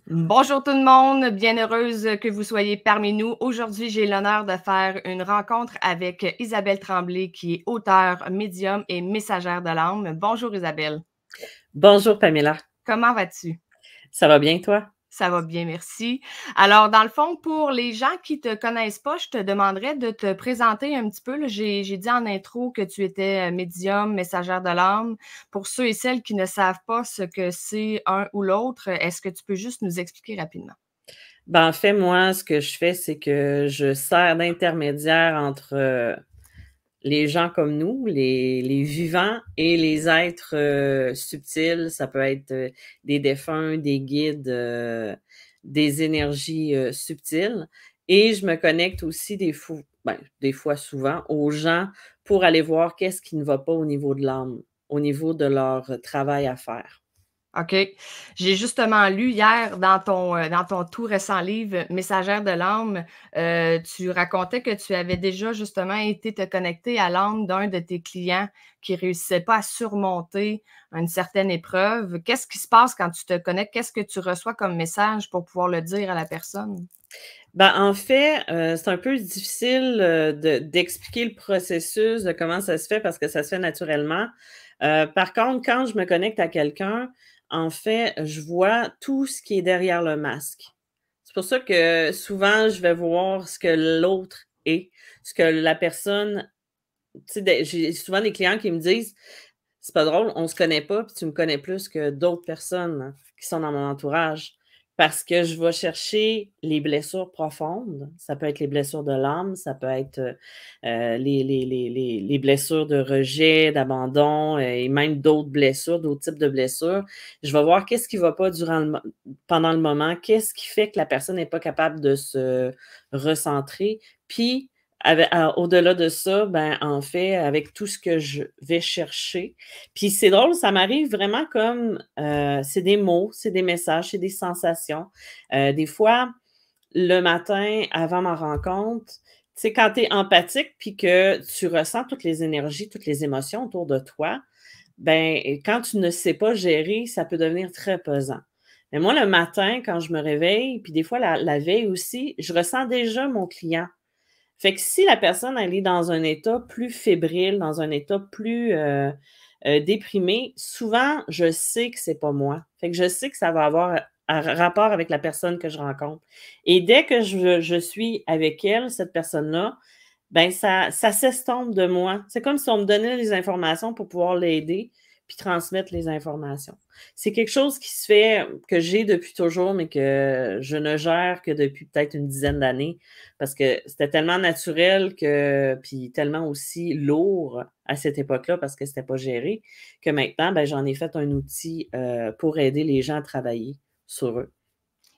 Bonjour tout le monde, bien heureuse que vous soyez parmi nous. Aujourd'hui, j'ai l'honneur de faire une rencontre avec Isabelle Tremblay, qui est auteure, médium et messagère de l'âme. Bonjour Isabelle, Bonjour Pamela, comment vas-tu? ça va bien toi? Ça va bien, merci. Alors, dans le fond, pour les gens qui ne te connaissent pas, je te demanderais de te présenter un petit peu, là. J'ai dit en intro que tu étais médium, messagère de l'âme. Pour ceux et celles qui ne savent pas ce que c'est un ou l'autre, est-ce que tu peux juste nous expliquer rapidement? Ben, en fait, moi, ce que je fais, c'est que je sers d'intermédiaire entre les gens comme nous, les vivants et les êtres subtils. Ça peut être des défunts, des guides, des énergies subtiles. Et je me connecte aussi des fois souvent aux gens pour aller voir qu'est-ce qui ne va pas au niveau de l'âme, au niveau de leur travail à faire. OK. J'ai justement lu hier dans ton tout récent livre «Messagère de l'âme», tu racontais que tu avais déjà justement été te connecter à l'âme d'un de tes clients qui réussissait pas à surmonter une certaine épreuve. Qu'est-ce qui se passe quand tu te connectes? Qu'est-ce que tu reçois comme message pour pouvoir le dire à la personne? Ben, en fait, c'est un peu difficile, d'expliquer le processus de comment ça se fait parce que ça se fait naturellement. Par contre, quand je me connecte à quelqu'un, en fait, je vois tout ce qui est derrière le masque. C'est pour ça que souvent, je vais voir ce que l'autre est, ce que la personne tu sais, j'ai souvent des clients qui me disent: «C'est pas drôle, on se connaît pas, puis tu me connais plus que d'autres personnes qui sont dans mon entourage». Parce que je vais chercher les blessures profondes. Ça peut être les blessures de l'âme, ça peut être, les blessures de rejet, d'abandon, et même d'autres blessures, d'autres types de blessures. Je vais voir qu'est-ce qui va pas pendant le moment, qu'est-ce qui fait que la personne n'est pas capable de se recentrer. Puis au-delà de ça, ben, en fait, avec tout ce que je vais chercher, puis c'est drôle, ça m'arrive vraiment comme, c'est des mots, c'est des messages, c'est des sensations. Des fois, le matin avant ma rencontre, tu sais, quand tu es empathique puis que tu ressens toutes les énergies, toutes les émotions autour de toi, ben, quand tu ne sais pas gérer, ça peut devenir très pesant. Mais moi, le matin, quand je me réveille, puis des fois la veille aussi, je ressens déjà mon client. Fait que si la personne, elle est dans un état plus fébrile, dans un état plus, déprimé, souvent, je sais que c'est pas moi. Fait que je sais que ça va avoir un rapport avec la personne que je rencontre et dès que je suis avec elle, cette personne-là, ben, ça s'estompe de moi. C'est comme si on me donnait les informations pour pouvoir l'aider, puis transmettre les informations. C'est quelque chose qui se fait, que j'ai depuis toujours, mais que je ne gère que depuis peut-être une dizaine d'années, parce que c'était tellement naturel puis tellement aussi lourd à cette époque-là, parce que c'était pas géré, que maintenant, ben, j'en ai fait un outil, pour aider les gens à travailler sur eux.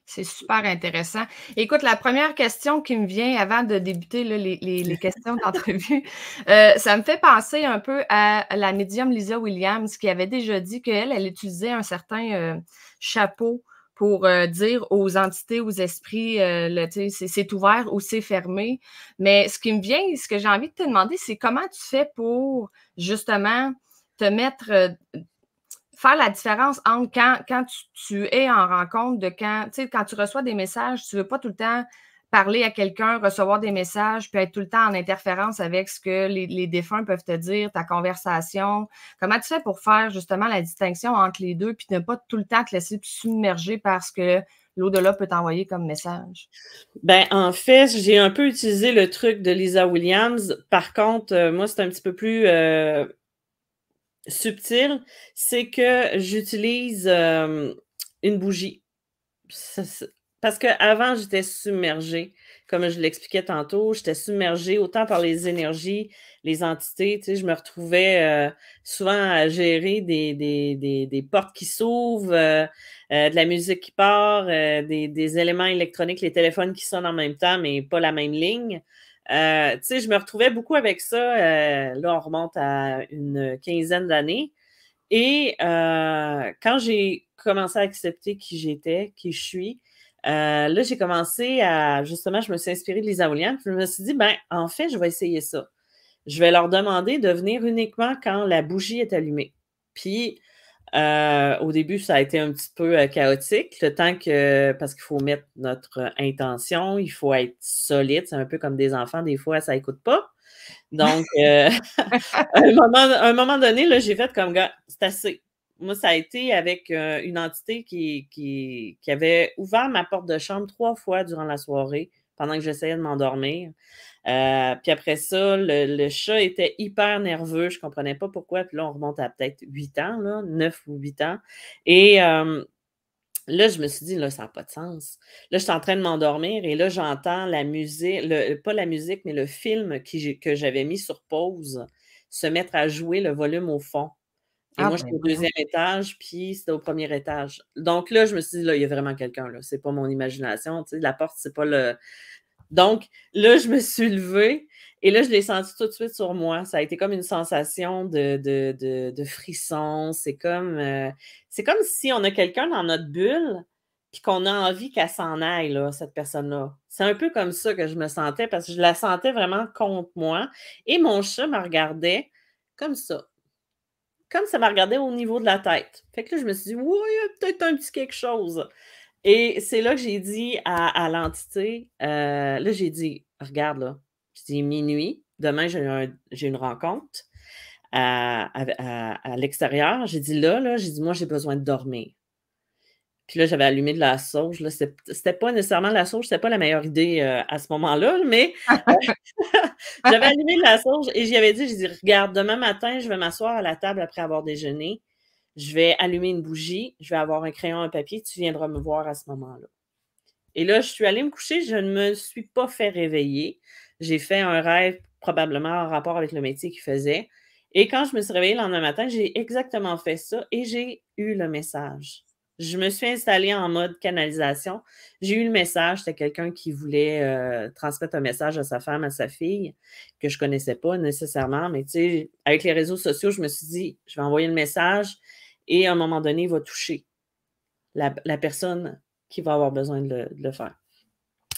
C'est super intéressant. Écoute, la première question qui me vient avant de débuter là, les questions d'entrevue, ça me fait penser un peu à la médium Lisa Williams qui avait déjà dit qu'elle, elle utilisait un certain, chapeau pour, dire aux entités, aux esprits, le tu sais, c'est ouvert ou c'est fermé. Mais ce qui me vient, ce que j'ai envie de te demander, c'est comment tu fais pour justement te mettre, faire la différence entre quand tu es en rencontre de quand tu sais, quand tu reçois des messages, tu veux pas tout le temps parler à quelqu'un, recevoir des messages, puis être tout le temps en interférence avec ce que les défunts peuvent te dire, ta conversation. Comment tu fais pour faire justement la distinction entre les 2 puis ne pas tout le temps te laisser submerger par ce que l'au-delà peut t'envoyer comme message? Ben, en fait, j'ai un peu utilisé le truc de Lisa Williams. Par contre, moi, c'est un petit peu plus, subtil. C'est que j'utilise, une bougie. Ça c'est parce qu'avant, j'étais submergée. Comme je l'expliquais tantôt, j'étais submergée autant par les énergies, les entités, tu sais, je me retrouvais, souvent à gérer des portes qui s'ouvrent, de la musique qui part, des éléments électroniques, les téléphones qui sonnent en même temps, mais pas la même ligne. Tu sais, je me retrouvais beaucoup avec ça, là, on remonte à une quinzaine d'années et quand j'ai commencé à accepter qui j'étais, qui je suis, là, j'ai commencé à justement, je me suis inspirée de Lisa Williams, puis je me suis dit: «Ben, en fait, je vais essayer ça. Je vais leur demander de venir uniquement quand la bougie est allumée». Puis, Au début, ça a été un petit peu chaotique, le temps que, parce qu'il faut mettre notre intention, il faut être solide, c'est un peu comme des enfants, des fois, ça écoute pas. Donc, à un moment donné, là, j'ai fait comme, gars, c'est assez. Moi, ça a été avec une entité qui avait ouvert ma porte de chambre 3 fois durant la soirée, pendant que j'essayais de m'endormir. Puis après ça, le chat était hyper nerveux, je comprenais pas pourquoi. Puis là, on remonte à peut-être 8 ans, là, 9 ou 8 ans. Et là, je me suis dit, là, ça n'a pas de sens. Là, je suis en train de m'endormir et là, j'entends la musique, pas la musique, mais le film que j'avais mis sur pause se mettre à jouer le volume au fond. Et Ah moi, j'étais ben au voyons. deuxième étage, puis c'était au premier étage. Donc là, je me suis dit, là, il y a vraiment quelqu'un, là. C'est pas mon imagination, tu sais, la porte, c'est pas le. Donc là, je me suis levée et là, je l'ai senti tout de suite sur moi. Ça a été comme une sensation de frisson. C'est comme si on a quelqu'un dans notre bulle puis qu'on a envie qu'elle s'en aille, là, cette personne-là. C'est un peu comme ça que je me sentais parce que je la sentais vraiment contre moi. Et mon chat me regardait comme ça. Comme ça m'a regardé au niveau de la tête. Fait que là, je me suis dit, oui, il y a peut-être un petit quelque chose. Et c'est là que j'ai dit à l'entité, là, j'ai dit, regarde là, j'ai dit minuit, demain, j'ai une rencontre à l'extérieur. J'ai dit là, j'ai dit, moi, j'ai besoin de dormir. Puis là, j'avais allumé de la sauge. Là, c'était pas nécessairement la sauge, c'était pas la meilleure idée à ce moment-là, mais j'avais allumé de la sauge et j'y avais dit, j'ai dit, regarde, demain matin, je vais m'asseoir à la table après avoir déjeuné. Je vais allumer une bougie, je vais avoir un crayon, un papier, tu viendras me voir à ce moment-là. Et là, je suis allée me coucher, je ne me suis pas fait réveiller. J'ai fait un rêve probablement en rapport avec le métier qu'il faisait. Et quand je me suis réveillée le lendemain matin, j'ai exactement fait ça et j'ai eu le message. Je me suis installée en mode canalisation. J'ai eu le message, c'était quelqu'un qui voulait transmettre un message à sa femme, à sa fille, que je ne connaissais pas nécessairement, mais tu sais, avec les réseaux sociaux, je me suis dit, je vais envoyer le message et à un moment donné, il va toucher la personne qui va avoir besoin de le faire.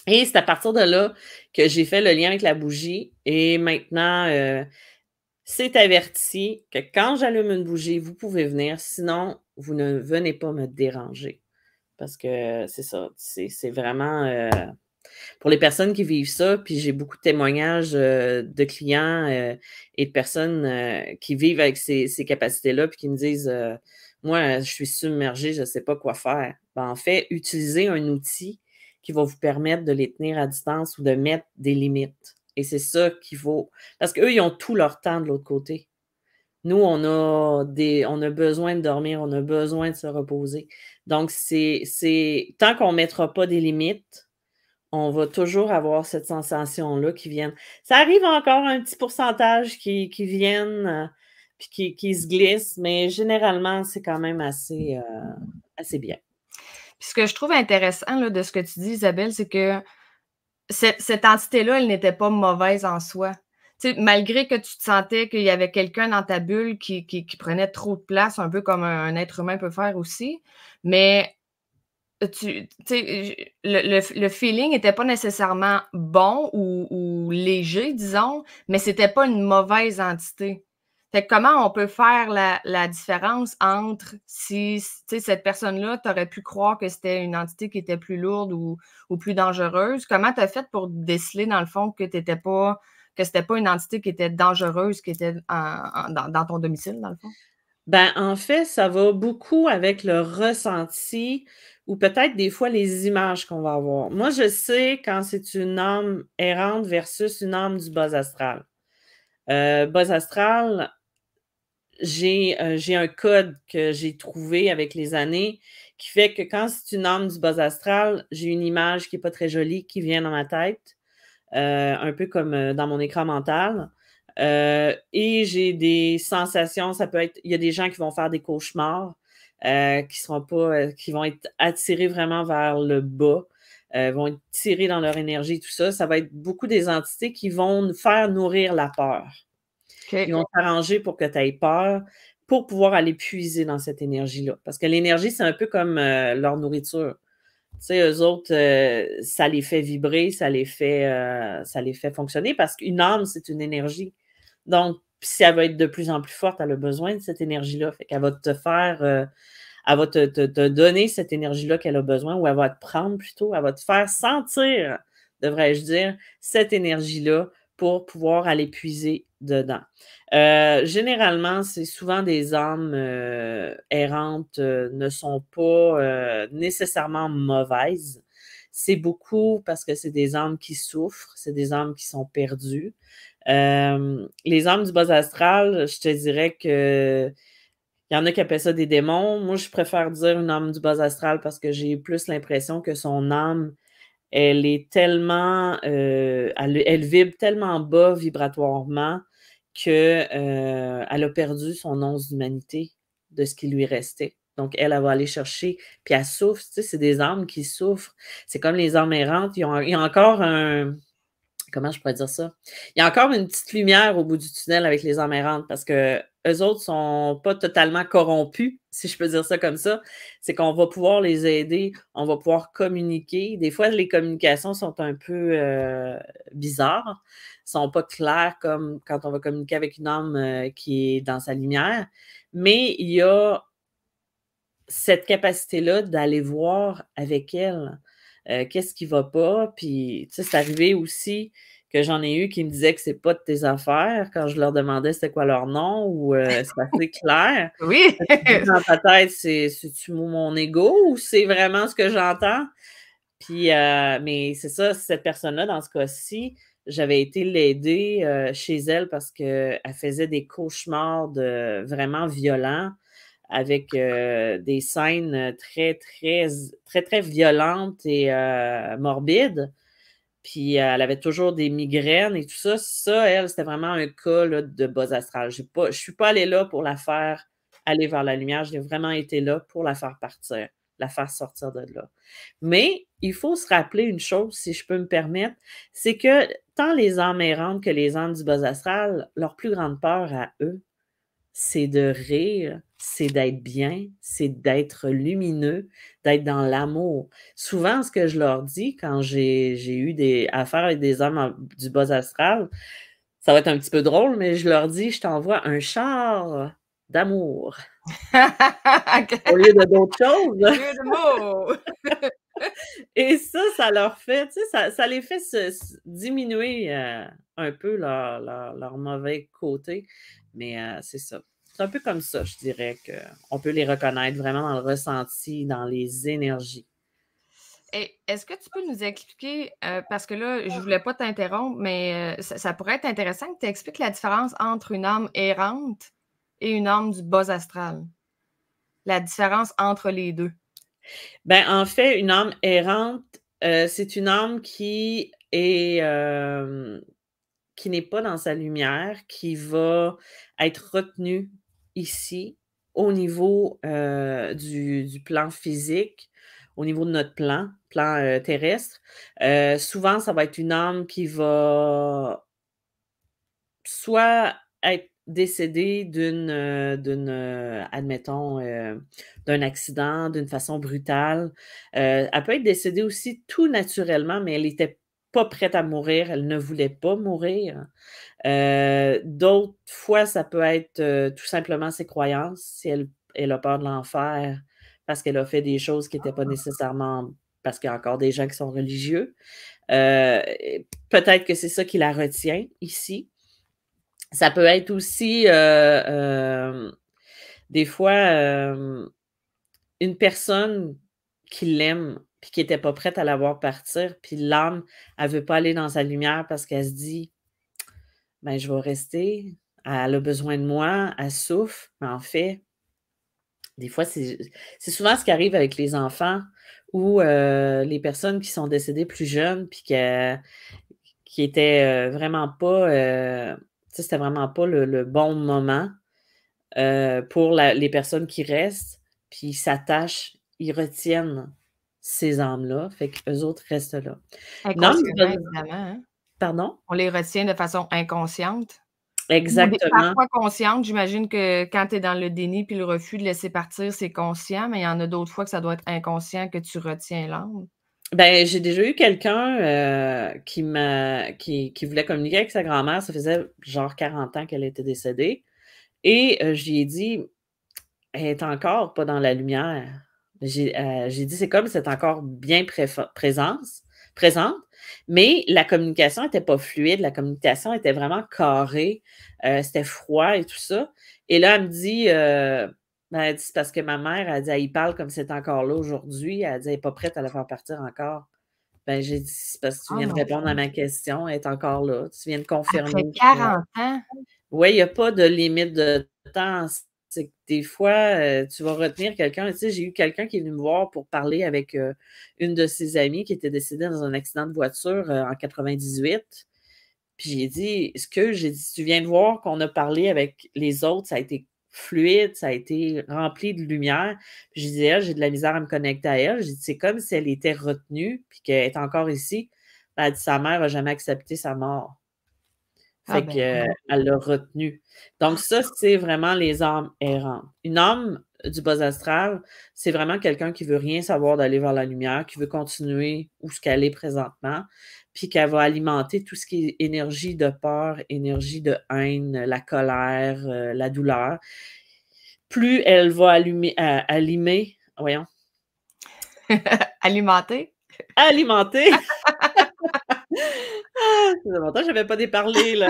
Et c'est à partir de là que j'ai fait le lien avec la bougie et maintenant, c'est averti que quand j'allume une bougie, vous pouvez venir, sinon, vous ne venez pas me déranger. Parce que c'est ça, c'est vraiment pour les personnes qui vivent ça, puis j'ai beaucoup de témoignages de clients et de personnes qui vivent avec ces capacités-là, puis qui me disent moi, je suis submergée, je ne sais pas quoi faire. Ben, en fait, utilisez un outil qui va vous permettre de les tenir à distance ou de mettre des limites. Et c'est ça qu'il faut. Parce qu'eux, ils ont tout leur temps de l'autre côté. Nous, on a besoin de dormir, on a besoin de se reposer. Donc, tant qu'on ne mettra pas des limites, on va toujours avoir cette sensation-là qui vient. Ça arrive encore un petit pourcentage qui viennent puis qui se glissent, mais généralement, c'est quand même assez bien. Puis ce que je trouve intéressant là, de ce que tu dis, Isabelle, c'est que cette entité-là, elle n'était pas mauvaise en soi. Tu sais, malgré que tu te sentais qu'il y avait quelqu'un dans ta bulle qui prenait trop de place, un peu comme un être humain peut faire aussi, mais tu sais, le feeling était pas nécessairement bon ou léger, disons, mais c'était pas une mauvaise entité. Fait que comment on peut faire la différence entre si, tu sais, cette personne-là, tu aurais pu croire que c'était une entité qui était plus lourde ou plus dangereuse? Comment tu as fait pour déceler, dans le fond, que c'était pas une entité qui était dangereuse, qui était dans ton domicile, dans le fond? Ben, en fait, ça va beaucoup avec le ressenti ou peut-être des fois les images qu'on va avoir. Moi, je sais quand c'est une âme errante versus une âme du bas astral. Bas astral, j'ai un code que j'ai trouvé avec les années qui fait que quand c'est une âme du bas astral, j'ai une image qui n'est pas très jolie qui vient dans ma tête, un peu comme dans mon écran mental. Et j'ai des sensations, ça peut être, il y a des gens qui vont faire des cauchemars, qui vont être attirés vraiment vers le bas, vont être tirés dans leur énergie, tout ça. Ça va être beaucoup des entités qui vont nous faire nourrir la peur. Ils OK. vont s'arranger pour que tu aies peur, pour pouvoir aller puiser dans cette énergie-là. Parce que l'énergie, c'est un peu comme leur nourriture. Tu sais, eux autres, ça les fait vibrer, ça les fait fonctionner parce qu'une âme, c'est une énergie. Donc, Puis si elle va être de plus en plus forte, elle a besoin de cette énergie-là. Fait qu'elle va te faire, elle va te donner cette énergie-là qu'elle a besoin, ou elle va te prendre plutôt, elle va te faire sentir, devrais-je dire, cette énergie-là pour pouvoir aller puiser dedans. Généralement, c'est souvent des âmes errantes, ne sont pas nécessairement mauvaises. C'est beaucoup parce que c'est des âmes qui souffrent, c'est des âmes qui sont perdues. Les âmes du bas astral, je te dirais que il y en a qui appellent ça des démons. Moi, je préfère dire une âme du bas astral parce que j'ai plus l'impression que son âme, elle est tellement, elle vibre tellement bas vibratoirement que elle a perdu son once d'humanité de ce qui lui restait. Donc, elle va aller chercher, puis elle souffre. Tu sais, c'est des âmes qui souffrent. C'est comme les âmes errantes. Il y a encore un, comment je pourrais dire ça? Il y a encore une petite lumière au bout du tunnel avec les âmes errantes parce que eux autres sont pas totalement corrompus, si je peux dire ça comme ça. C'est qu'on va pouvoir les aider, on va pouvoir communiquer. Des fois, les communications sont un peu bizarres, sont pas claires comme quand on va communiquer avec une âme qui est dans sa lumière. Mais il y a cette capacité-là d'aller voir avec elle qu'est-ce qui va pas. Puis, tu sais, c'est arrivé aussi que j'en ai eu qui me disaient que c'est pas de tes affaires quand je leur demandais c'était quoi leur nom ou c'est assez clair. Oui! Dans ta tête, c'est-tu mon ego ou c'est vraiment ce que j'entends? Puis, mais c'est ça, cette personne-là, dans ce cas-ci, j'avais été l'aider chez elle parce qu'elle faisait des cauchemars vraiment violents avec des scènes très violentes et morbides. Puis elle avait toujours des migraines et tout ça. Ça, elle, c'était vraiment un cas là, de bas astral. Je ne suis pas allée là pour la faire aller vers la lumière. J'ai vraiment été là pour la faire partir, la faire sortir de là. Mais il faut se rappeler une chose, si je peux me permettre, c'est que tant les âmes errantes que les âmes du bas astral, leur plus grande peur à eux, c'est de rire, c'est d'être bien, c'est d'être lumineux, d'être dans l'amour. Souvent, ce que je leur dis quand j'ai eu des affaires avec des hommes du bas astral, ça va être un petit peu drôle, mais je leur dis: «Je t'envoie un char d'amour» au lieu de d'autres choses. Jeu de mots! Et ça leur fait, tu sais, ça les fait diminuer un peu leur mauvais côté. Mais c'est ça. C'est un peu comme ça, je dirais, qu'on peut les reconnaître vraiment dans le ressenti, dans les énergies. Et est-ce que tu peux nous expliquer, parce que là, je voulais pas t'interrompre, mais ça pourrait être intéressant que tu expliques la différence entre une âme errante et une âme du bas astral. La différence entre les 2. Ben, en fait, une âme errante, c'est une âme qui n'est pas dans sa lumière, qui va être retenue ici, au niveau du plan physique, au niveau de notre plan terrestre. Souvent, ça va être une âme qui va soit être décédée admettons, d'un accident, d'une façon brutale. Elle peut être décédée aussi tout naturellement, mais elle n'était pas prête à mourir, elle ne voulait pas mourir. D'autres fois, ça peut être tout simplement ses croyances, si elle a peur de l'enfer parce qu'elle a fait des choses qui n'étaient pas nécessairement parce qu'il y a encore des gens qui sont religieux. Euh, Peut-être que c'est ça qui la retient ici. Ça peut être aussi des fois une personne qui l'aime puis qui n'était pas prête à la voir partir, puis l'âme, elle ne veut pas aller dans sa lumière parce qu'elle se dit ben, je vais rester. Elle a besoin de moi, elle souffre, mais en fait, des fois, c'est souvent ce qui arrive avec les enfants ou les personnes qui sont décédées plus jeunes puis qui étaient vraiment pas, tu sais, c'était vraiment pas le bon moment pour les personnes qui restent, puis ils s'attachent, ils retiennent ces âmes-là, fait qu'eux autres restent là. Non, Inconsciemment, évidemment, hein? pardon? On les retient de façon inconsciente ou des Exactement. parfois consciente. J'imagine que quand tu es dans le déni puis le refus de laisser partir, c'est conscient, mais il y en a d'autres fois que ça doit être inconscient que tu retiens l'âme. Ben, j'ai déjà eu quelqu'un qui voulait communiquer avec sa grand-mère. Ça faisait genre 40 ans qu'elle était décédée. Et j'y ai dit, elle est encore pas dans la lumière. J'ai dit, c'est comme si elle est encore bien présente, mais la communication n'était pas fluide, la communication était vraiment carrée, c'était froid et tout ça. Et là, elle me dit, ben, elle dit, c'est parce que ma mère, elle dit, elle y parle comme si elle était encore là aujourd'hui. Elle dit, elle n'est pas prête à la faire partir encore. Ben, j'ai dit, c'est parce que tu Oh viens de mon répondre à Dieu! ma question, elle est encore là. Tu viens de confirmer Après que 40 ans? oui, il n'y a pas de limite de temps. C'est que des fois, tu vas retenir quelqu'un. Tu sais, j'ai eu quelqu'un qui est venu me voir pour parler avec une de ses amies qui était décédée dans un accident de voiture en 98. Puis j'ai dit, ce que j'ai dit, tu viens de voir qu'on a parlé avec les autres, ça a été fluide, ça a été rempli de lumière. Puis je disais, j'ai de la misère à me connecter à elle. J'ai dit, c'est comme si elle était retenue, puis qu'elle est encore ici. Elle a dit, sa mère n'a jamais accepté sa mort. Ah Fait ben que, non. elle l'a retenu. Donc ça, c'est vraiment les âmes errantes. Une âme du bas astral, c'est vraiment quelqu'un qui veut rien savoir d'aller vers la lumière, qui veut continuer où ce qu'elle est présentement, puis qu'elle va alimenter tout ce qui est énergie de peur, énergie de haine, la colère, la douleur. Plus elle va allumer, voyons, Alimenté? alimenter. Ah, ça fait longtemps que j'avais pas déparlé, là.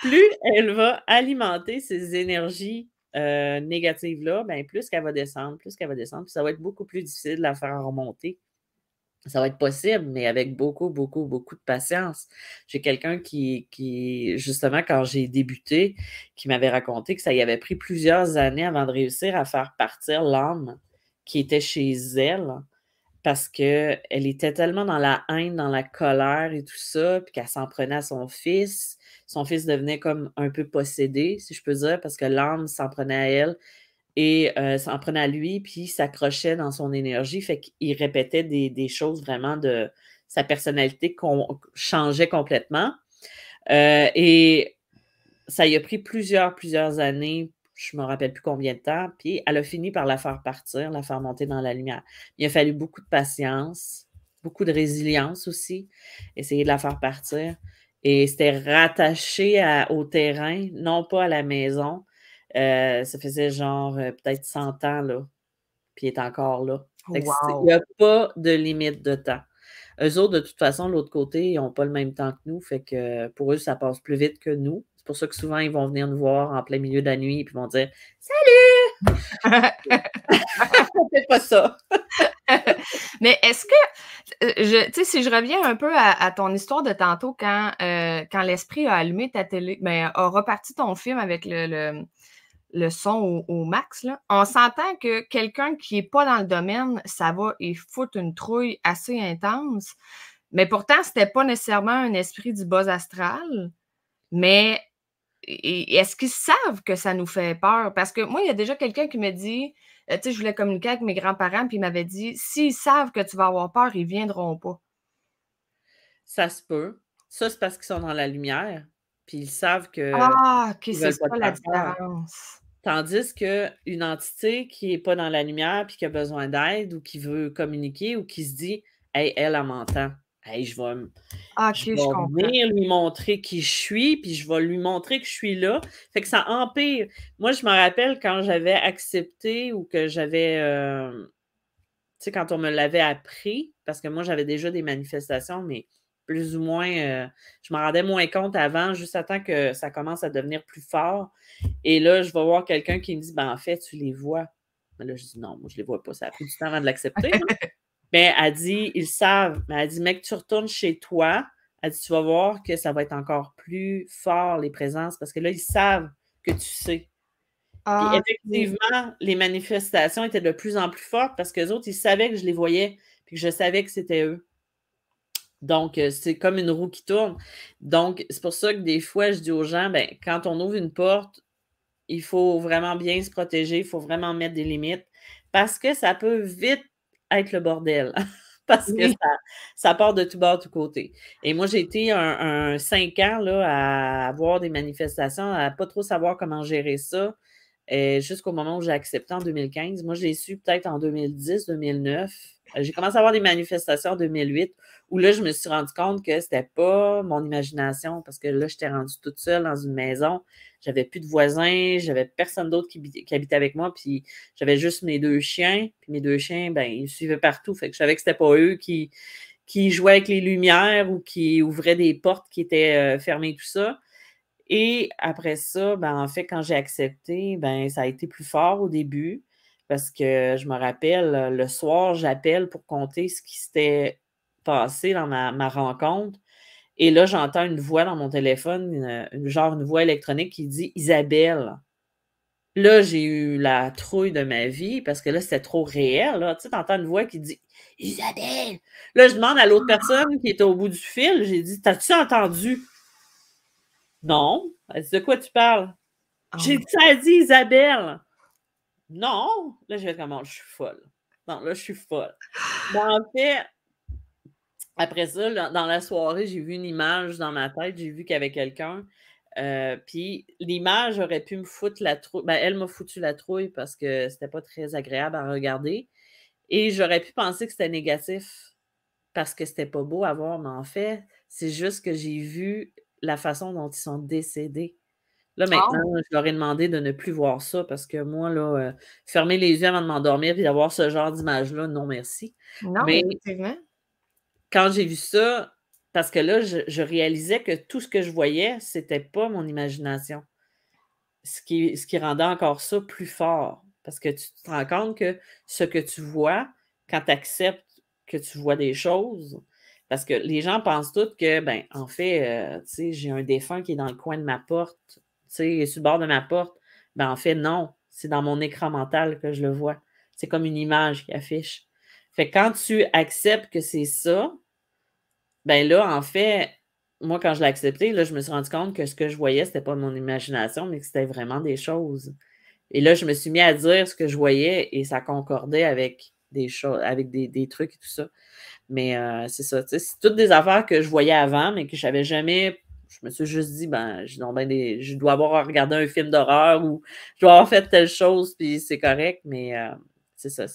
Plus elle va alimenter ces énergies négatives-là, ben, plus qu'elle va descendre, plus qu'elle va descendre. Puis ça va être beaucoup plus difficile de la faire remonter. Ça va être possible, mais avec beaucoup, beaucoup, beaucoup de patience. J'ai quelqu'un justement, quand j'ai débuté, qui m'avait raconté que ça y avait pris plusieurs années avant de réussir à faire partir l'âme qui était chez elle parce qu'elle était tellement dans la haine, dans la colère et tout ça, puis qu'elle s'en prenait à son fils. Son fils devenait comme un peu possédé, si je peux dire, parce que l'âme s'en prenait à elle et s'en prenait à lui, puis s'accrochait dans son énergie. Fait qu'il répétait des choses vraiment de sa personnalité qu'on changeait complètement. Et ça y a pris plusieurs années, je ne me rappelle plus combien de temps, puis elle a fini par la faire partir, la faire monter dans la lumière. Il a fallu beaucoup de patience, beaucoup de résilience aussi, essayer de la faire partir. Et c'était rattaché au terrain, non pas à la maison. Ça faisait genre peut-être 100 ans, là, puis il est encore là. Fait que il Wow! n'y a pas de limite de temps. Eux autres, de toute façon, de l'autre côté, ils n'ont pas le même temps que nous. Fait que pour eux, ça passe plus vite que nous. C'est pour ça que souvent, ils vont venir nous voir en plein milieu de la nuit et puis vont dire Salut! On fait pas ça. Mais est-ce que, tu sais, si je reviens un peu à ton histoire de tantôt quand l'esprit a allumé ta télé, ben, a reparti ton film avec le son au max, là, on s'entend que quelqu'un qui est pas dans le domaine, ça va et foutre une trouille assez intense. Mais pourtant, c'était pas nécessairement un esprit du bas astral, mais est-ce qu'ils savent que ça nous fait peur? Parce que moi, il y a déjà quelqu'un qui me dit, tu sais, je voulais communiquer avec mes grands-parents, puis il m'avait dit: «S'ils savent que tu vas avoir peur, ils viendront pas». Ça se peut. Ça, c'est parce qu'ils sont dans la lumière, puis ils savent qu'ils Ah! OK, ne c'est veulent pas ça te la faire peur. différence. Tandis qu'une entité qui n'est pas dans la lumière puis qui a besoin d'aide ou qui veut communiquer ou qui se dit: «Hey, elle m'entend. Hey, Ah, je OK, je vais comprends. venir lui montrer qui je suis, puis je vais lui montrer que je suis là». Fait que ça empire. Moi, je me rappelle quand j'avais accepté ou que j'avais, tu sais, quand on me l'avait appris, parce que moi, j'avais déjà des manifestations, mais plus ou moins, je m'en rendais moins compte avant, juste à temps que ça commence à devenir plus fort. Et là, je vais voir quelqu'un qui me dit: «Ben, en fait, tu les vois». Mais là, je dis: «Non, moi, je les vois pas». Ça a pris du temps avant de l'accepter, là. Mais elle dit: «Ils savent». Mais elle dit: «Mec, tu retournes chez toi», elle dit: «Tu vas voir que ça va être encore plus fort, les présences, parce que là, ils savent que tu sais». Puis Ah, OK. effectivement, les manifestations étaient de plus en plus fortes parce qu'eux autres, ils savaient que je les voyais, puis que je savais que c'était eux. Donc, c'est comme une roue qui tourne. Donc, c'est pour ça que des fois, je dis aux gens, ben, quand on ouvre une porte, il faut vraiment bien se protéger, il faut vraiment mettre des limites parce que ça peut vite être le bordel. Parce que Oui. ça part de tout bord, de tous côtés. Et moi, j'ai été un 5 ans là, à avoir des manifestations, à pas trop savoir comment gérer ça, jusqu'au moment où j'ai accepté en 2015. Moi, je l'ai su peut-être en 2010, 2009. J'ai commencé à avoir des manifestations en 2008 où là, je me suis rendu compte que c'était pas mon imagination parce que là, j'étais rendue toute seule dans une maison. J'avais plus de voisins, j'avais personne d'autre qui habitait avec moi, puis j'avais juste mes 2 chiens. Puis mes 2 chiens, ben, ils me suivaient partout. Fait que je savais que c'était pas eux qui jouaient avec les lumières ou qui ouvraient des portes qui étaient fermées, tout ça. Et après ça, ben, en fait, quand j'ai accepté, ben, ça a été plus fort au début parce que je me rappelle, le soir, j'appelle pour compter ce qui s'était passé dans ma rencontre. Et là, j'entends une voix dans mon téléphone, genre une voix électronique qui dit Isabelle. Là, j'ai eu la trouille de ma vie parce que là, c'était trop réel. Là. Tu sais, t'entends une voix qui dit Isabelle. Là, je demande à l'autre personne qui était au bout du fil, j'ai dit T'as-tu entendu? Non. Elle dit De quoi tu parles? J'ai dit Ça a dit Isabelle. Non. Là, je vais comment je suis folle. Non, là, je suis folle. Ben, en fait, après ça, là, dans la soirée, j'ai vu une image dans ma tête. J'ai vu qu'il y avait quelqu'un. Puis l'image aurait pu me foutre la trouille. Ben, elle m'a foutu la trouille parce que c'était pas très agréable à regarder. Et j'aurais pu penser que c'était négatif parce que c'était pas beau à voir, mais en fait, c'est juste que j'ai vu la façon dont ils sont décédés. Là, maintenant, Oh, je leur ai demandé de ne plus voir ça parce que moi, là, fermer les yeux avant de m'endormir et d'avoir ce genre d'image-là, non merci. non, Mais effectivement. quand j'ai vu ça, parce que là, je réalisais que tout ce que je voyais, c'était pas mon imagination. Ce qui rendait encore ça plus fort. Parce que tu te rends compte que ce que tu vois, quand tu acceptes que tu vois des choses, parce que les gens pensent tous que, ben, en fait, tu sais, j'ai un défunt qui est dans le coin de ma porte, tu sais, il est sur le bord de ma porte. Ben, en fait, non, c'est dans mon écran mental que je le vois. C'est comme une image qui affiche. Fait que quand tu acceptes que c'est ça, ben là, en fait, moi, quand je l'ai accepté, là, je me suis rendu compte que ce que je voyais, c'était pas mon imagination, mais que c'était vraiment des choses. Et là, je me suis mis à dire ce que je voyais et ça concordait avec des choses, avec des trucs et tout ça. Mais c'est ça, tu sais, c'est toutes des affaires que je voyais avant, mais que je n'avais jamais. Je me suis juste dit, ben, je dois avoir regardé un film d'horreur ou je dois avoir fait telle chose, puis c'est correct, mais c'est ça.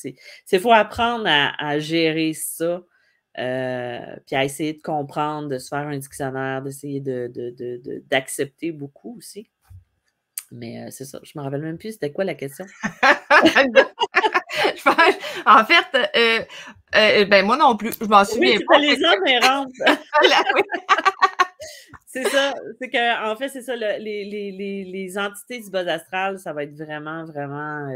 Faut apprendre à gérer ça, puis à essayer de comprendre, de se faire un dictionnaire, d'essayer d'accepter beaucoup aussi. Mais c'est ça. Je me rappelle même plus c'était quoi la question. En fait, ben moi non plus, je m'en Oui, souviens pas. c'était les hommes errantes. Oui. C'est ça. C'est que, en fait, c'est ça. Les entités du bas astral, ça va être vraiment, vraiment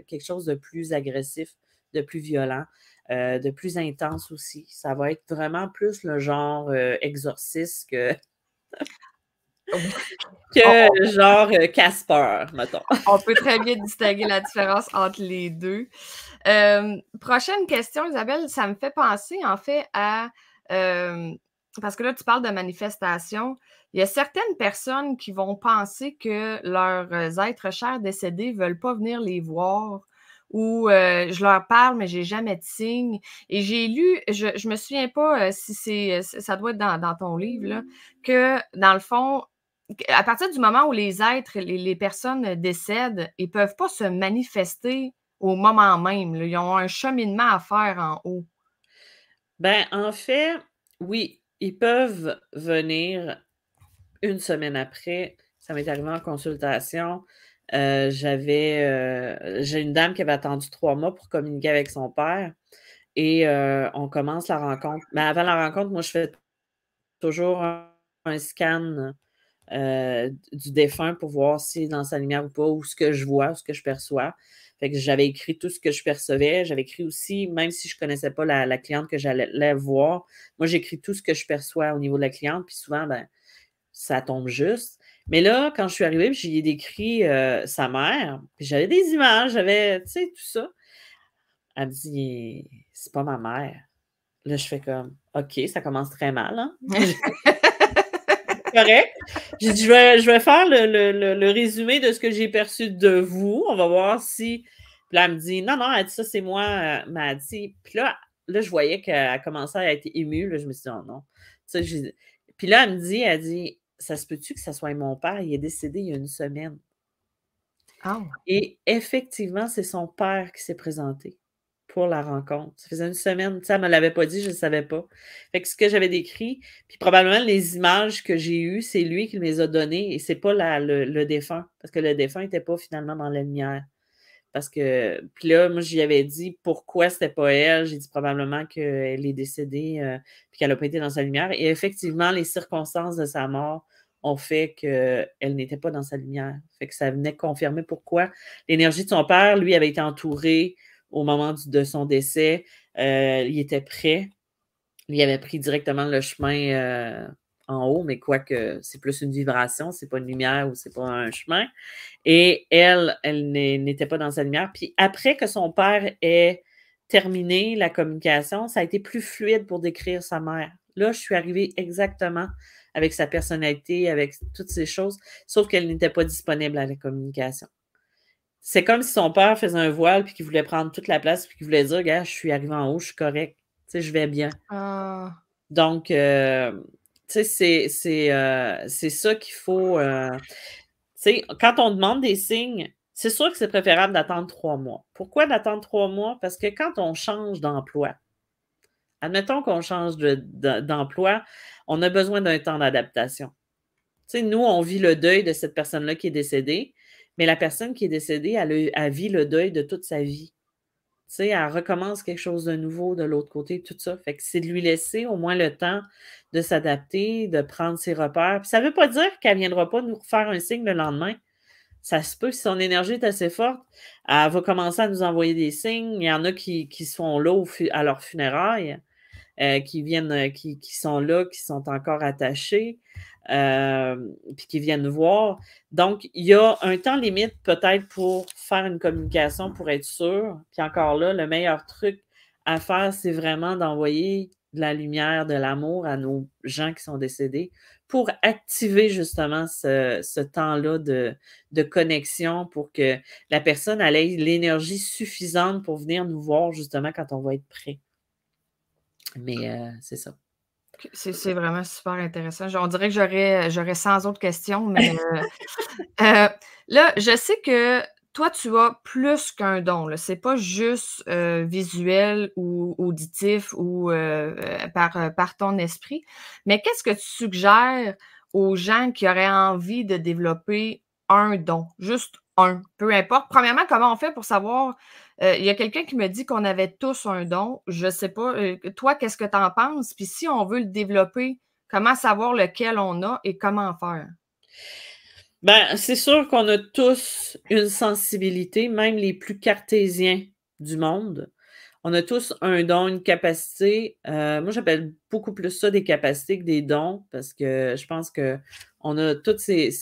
quelque chose de plus agressif, de plus violent, de plus intense aussi. Ça va être vraiment plus le genre exorciste que genre Casper, mettons. On peut très bien distinguer la différence entre les deux. Prochaine question, Isabelle, ça me fait penser en fait à parce que là, tu parles de manifestation. Il y a certaines personnes qui vont penser que leurs êtres chers décédés ne veulent pas venir les voir ou je leur parle, mais j'ai jamais de signe. Et j'ai lu, je me souviens pas si ça doit être dans ton livre, là, que dans le fond, à partir du moment où les êtres, les personnes décèdent, ils ne peuvent pas se manifester au moment même. Là. Ils ont un cheminement à faire en haut. Ben, en fait, oui, ils peuvent venir une semaine après. Ça m'est arrivé en consultation. J'ai une dame qui avait attendu 3 mois pour communiquer avec son père et on commence la rencontre. Mais avant la rencontre, moi, je fais toujours un scan du défunt pour voir s'il est dans sa lumière ou pas, ou ce que je vois, ou ce que je perçois. Fait que j'avais écrit tout ce que je percevais. J'avais écrit aussi, même si je ne connaissais pas la cliente que j'allais voir, moi, j'écris tout ce que je perçois au niveau de la cliente, puis souvent, ben, ça tombe juste. Mais là, quand je suis arrivée, j'y ai décrit sa mère, puis j'avais des images, j'avais, tu sais, tout ça. Elle me dit, c'est pas ma mère. Là, je fais comme, OK, ça commence très mal, hein? Correct. J'ai dit, je vais faire le résumé de ce que j'ai perçu de vous. On va voir si. Puis là, elle me dit, non, non, elle dit, ça, c'est moi. Mais dit, puis là, je voyais qu'elle commençait à être émue. Là, je me suis dit, oh non. Puis là, elle dit, ça se peut-tu que ça soit mon père? Il est décédé il y a une semaine. Oh. Et effectivement, c'est son père qui s'est présenté pour la rencontre. Ça faisait une semaine, tu sais, elle ne me l'avait pas dit, je ne savais pas. Fait que ce que j'avais décrit, puis probablement les images que j'ai eues, c'est lui qui me les a données et c'est pas le défunt, parce que le défunt n'était pas finalement dans la lumière. Parce que, puis là, moi, j'y avais dit pourquoi c'était pas elle. J'ai dit probablement qu'elle est décédée, puis qu'elle n'a pas été dans sa lumière. Et effectivement, les circonstances de sa mort ont fait qu'elle n'était pas dans sa lumière. Fait que ça venait confirmer pourquoi l'énergie de son père, lui, avait été entouré au moment de son décès. Il était prêt. Il avait pris directement le chemin en haut, mais quoique c'est plus une vibration, c'est pas une lumière ou c'est pas un chemin. Et elle n'était pas dans sa lumière. Puis après que son père ait terminé la communication, ça a été plus fluide pour décrire sa mère. Là, je suis arrivée exactement avec sa personnalité, avec toutes ces choses, sauf qu'elle n'était pas disponible à la communication. C'est comme si son père faisait un voile puis qu'il voulait prendre toute la place puis qu'il voulait dire, regarde, je suis arrivé en haut, je suis correct. Tu sais, je vais bien. Ah. Donc, tu sais, c'est ça qu'il faut. Tu sais, quand on demande des signes, c'est sûr que c'est préférable d'attendre 3 mois. Pourquoi d'attendre 3 mois? Parce que quand on change d'emploi, admettons qu'on change d'emploi, on a besoin d'un temps d'adaptation. Tu sais, nous, on vit le deuil de cette personne-là qui est décédée, mais la personne qui est décédée, elle vit le deuil de toute sa vie. Tu sais, elle recommence quelque chose de nouveau de l'autre côté, tout ça. Fait que c'est de lui laisser au moins le temps de s'adapter, de prendre ses repères. Puis ça ne veut pas dire qu'elle ne viendra pas nous faire un signe le lendemain. Ça se peut, si son énergie est assez forte, elle va commencer à nous envoyer des signes. Il y en a qui sont là à leur funérailles, qui sont là, qui sont encore attachés, puis qui viennent voir. Donc, il y a un temps limite peut-être pour faire une communication pour être sûr. Puis encore là, le meilleur truc à faire, c'est vraiment d'envoyer de la lumière, de l'amour à nos gens qui sont décédés pour activer justement ce temps-là de connexion pour que la personne ait l'énergie suffisante pour venir nous voir justement quand on va être prêt. Mais c'est ça. C'est vraiment super intéressant. On dirait que j'aurais 100 autres questions, mais là, je sais que toi, tu as plus qu'un don, là. C'est pas juste, visuel ou auditif ou, par ton esprit. Mais qu'est-ce que tu suggères aux gens qui auraient envie de développer un don? Juste un, peu importe. Premièrement, comment on fait pour savoir, il y a quelqu'un qui me dit qu'on avait tous un don. Je sais pas, toi, qu'est-ce que tu en penses? Puis si on veut le développer, comment savoir lequel on a et comment faire? Ben, c'est sûr qu'on a tous une sensibilité, même les plus cartésiens du monde. On a tous un don, une capacité. Moi, j'appelle beaucoup plus ça des capacités que des dons parce que je pense que on a toutes c'est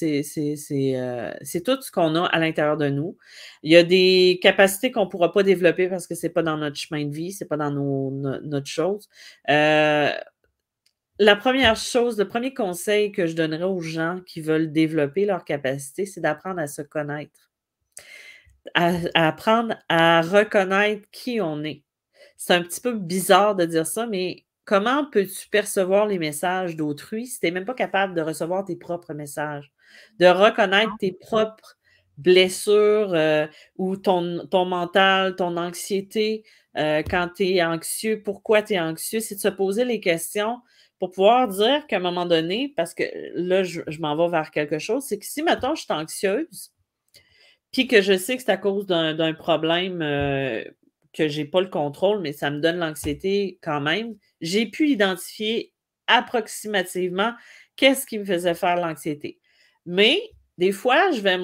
tout ce qu'on a à l'intérieur de nous. Il y a des capacités qu'on ne pourra pas développer parce que c'est pas dans notre chemin de vie, c'est pas dans notre chose. La première chose, le premier conseil que je donnerais aux gens qui veulent développer leur capacité, c'est d'apprendre à se connaître, à apprendre à reconnaître qui on est. C'est un petit peu bizarre de dire ça, mais comment peux-tu percevoir les messages d'autrui si tu n'es même pas capable de recevoir tes propres messages? De reconnaître tes propres blessures ou ton mental, ton anxiété, quand tu es anxieux, pourquoi tu es anxieux, c'est de se poser les questions pour pouvoir dire qu'à un moment donné, parce que là, je m'en vais vers quelque chose, c'est que si, mettons, je suis anxieuse, puis que je sais que c'est à cause d'un problème que je n'ai pas le contrôle, mais ça me donne l'anxiété quand même, j'ai pu identifier approximativement qu'est-ce qui me faisait faire l'anxiété. Mais des fois, je vais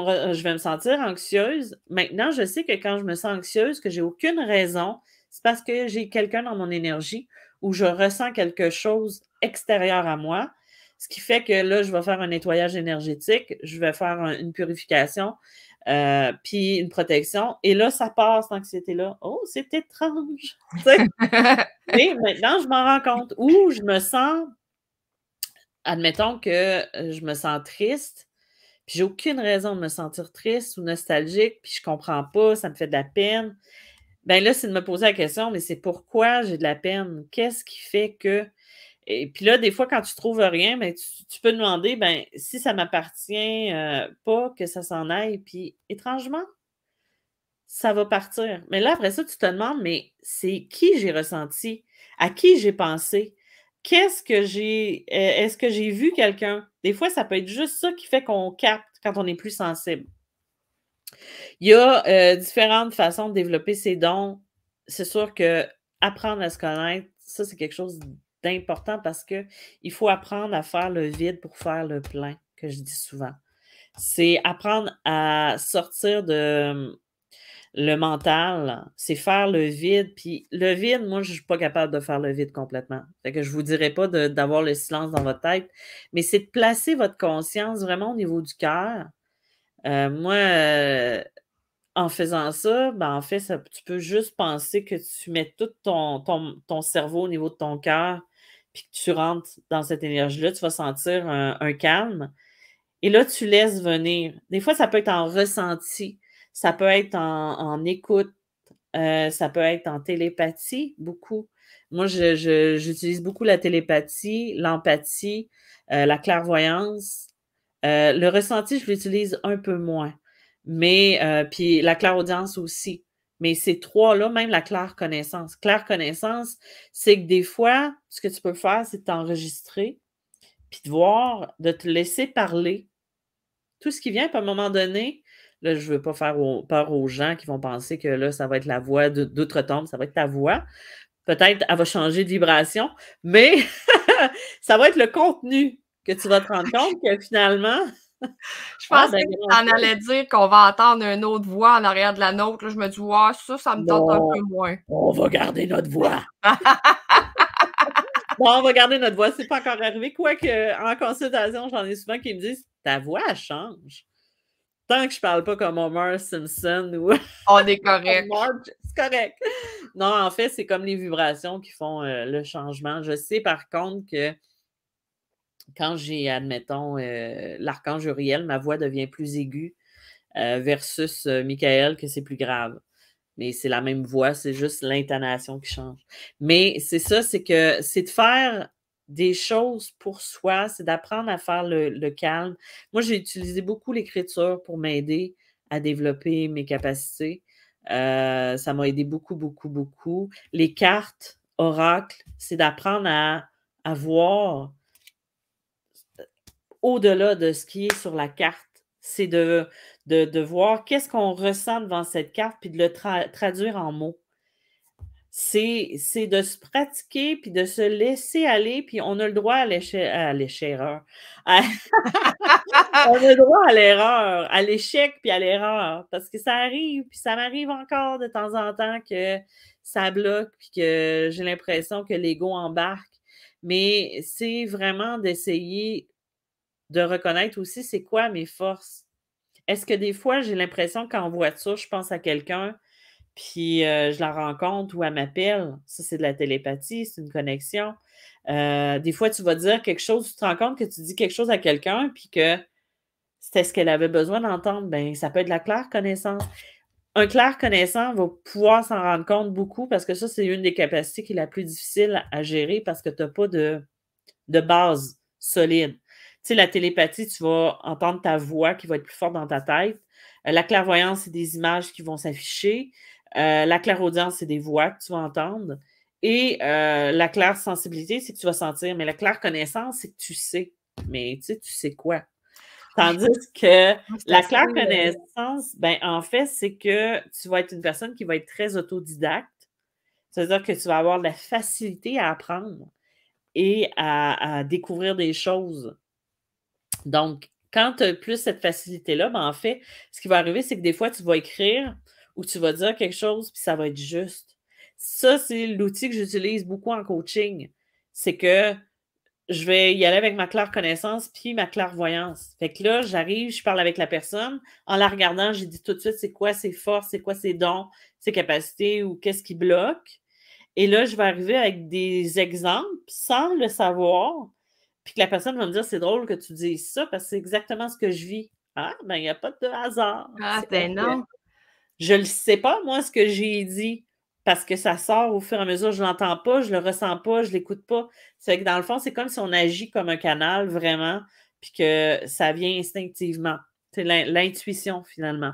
me sentir anxieuse. Maintenant, je sais que quand je me sens anxieuse, que j'ai aucune raison, c'est parce que j'ai quelqu'un dans mon énergie où je ressens quelque chose extérieur à moi, ce qui fait que là, je vais faire un nettoyage énergétique, je vais faire une purification, puis une protection. Et là, ça passe, l'anxiété-là. Oh, c'est étrange! Mais maintenant, je m'en rends compte. Ou je me sens, admettons que je me sens triste, puis j'ai aucune raison de me sentir triste ou nostalgique, puis je comprends pas, ça me fait de la peine. Ben là, c'est de me poser la question, mais c'est pourquoi j'ai de la peine? Qu'est-ce qui fait que... Et puis là, des fois, quand tu trouves rien, ben, tu peux demander, ben, si ça m'appartient pas, que ça s'en aille. Puis étrangement, ça va partir. Mais là, après ça, tu te demandes, mais c'est qui j'ai ressenti? À qui j'ai pensé? Est-ce que j'ai vu quelqu'un? Des fois, ça peut être juste ça qui fait qu'on capte quand on est plus sensible. Il y a différentes façons de développer ses dons. C'est sûr que apprendre à se connaître, ça, c'est quelque chose d'important parce que il faut apprendre à faire le vide pour faire le plein, que je dis souvent. C'est apprendre à sortir de le mental, c'est faire le vide. Puis le vide, moi, je ne suis pas capable de faire le vide complètement. Fait que je ne vous dirai pas d'avoir le silence dans votre tête, mais c'est de placer votre conscience vraiment au niveau du cœur. Moi, en faisant ça, ben, en fait, tu peux juste penser que tu mets tout ton cerveau au niveau de ton cœur, puis que tu rentres dans cette énergie-là, tu vas sentir un calme. Et là, tu laisses venir. Des fois, ça peut être en ressenti, ça peut être en écoute, ça peut être en télépathie, beaucoup. Moi, j'utilise beaucoup la télépathie, l'empathie, la clairvoyance. Le ressenti, je l'utilise un peu moins. Mais, puis la clairaudience aussi. Mais ces trois-là, même la claire connaissance. Claire connaissance, c'est que des fois, ce que tu peux faire, c'est t'enregistrer, puis de voir, de te laisser parler tout ce qui vient, puis à un moment donné, là, je ne veux pas faire peur aux gens qui vont penser que là, ça va être la voix d'outre-tombe, ça va être ta voix. Peut-être elle va changer de vibration, mais ça va être le contenu que tu vas te rendre compte que finalement. Je pensais que tu en allais dire qu'on va entendre une autre voix en arrière de la nôtre. Là, je me dis, ouais, ça me tente un peu moins. On va garder notre voix. Bon, on va garder notre voix. C'est pas encore arrivé. Quoique, en consultation, j'en ai souvent qui me disent ta voix, elle change. Tant que je parle pas comme Homer Simpson ou. On est correct. C'est correct. Non, en fait, c'est comme les vibrations qui font le changement. Je sais par contre que quand j'ai, admettons, l'archange Uriel, ma voix devient plus aiguë versus Michael, que c'est plus grave. Mais c'est la même voix, c'est juste l'intonation qui change. Mais c'est ça, c'est que c'est de faire des choses pour soi, c'est d'apprendre à faire le calme. Moi, j'ai utilisé beaucoup l'écriture pour m'aider à développer mes capacités. Ça m'a aidé beaucoup, beaucoup, beaucoup. Les cartes, oracles, c'est d'apprendre à voir au-delà de ce qui est sur la carte. C'est de voir qu'est-ce qu'on ressent devant cette carte, puis de le traduire en mots. C'est de se pratiquer, puis de se laisser aller, puis on a le droit à l'échec-erreur. On a le droit à l'erreur, à l'échec, puis à l'erreur, parce que ça arrive, puis ça m'arrive encore de temps en temps que ça bloque, puis que j'ai l'impression que l'ego embarque. Mais c'est vraiment d'essayer de reconnaître aussi c'est quoi mes forces. Est-ce que des fois, j'ai l'impression qu'en voiture, je pense à quelqu'un, puis je la rencontre ou elle m'appelle. Ça, c'est de la télépathie, c'est une connexion. Des fois, tu vas dire quelque chose, tu te rends compte que tu dis quelque chose à quelqu'un, puis que c'était ce qu'elle avait besoin d'entendre. Ben, ça peut être de la claire connaissance. Un clair connaissant va pouvoir s'en rendre compte beaucoup parce que ça, c'est une des capacités qui est la plus difficile à gérer parce que tu n'as pas de base solide. Tu sais, la télépathie, tu vas entendre ta voix qui va être plus forte dans ta tête. La clairvoyance, c'est des images qui vont s'afficher. La clairaudience, c'est des voix que tu vas entendre. Et la claire sensibilité, c'est que tu vas sentir. Mais la claire connaissance, c'est que tu sais. Mais tu sais quoi? Tandis que la claire connaissance, ben, en fait, c'est que tu vas être une personne qui va être très autodidacte. C'est-à-dire que tu vas avoir de la facilité à apprendre et à découvrir des choses. Donc, quand tu as plus cette facilité-là, ben en fait, ce qui va arriver, c'est que des fois, tu vas écrire ou tu vas dire quelque chose, puis ça va être juste. Ça, c'est l'outil que j'utilise beaucoup en coaching. C'est que je vais y aller avec ma claire connaissance puis ma clairvoyance. Fait que là, j'arrive, je parle avec la personne. En la regardant, j'ai dit tout de suite c'est quoi ses forces, c'est quoi ses dons, ses capacités ou qu'est-ce qui bloque. Et là, je vais arriver avec des exemples sans le savoir, puis que la personne va me dire c'est drôle que tu dises ça parce que c'est exactement ce que je vis. Ah, ben, il n'y a pas de hasard. Ah, ben non. Je ne le sais pas, moi, ce que j'ai dit, parce que ça sort au fur et à mesure. Je ne l'entends pas, je ne le ressens pas, je ne l'écoute pas. C'est que dans le fond, c'est comme si on agit comme un canal, vraiment, puis que ça vient instinctivement. C'est l'intuition, finalement.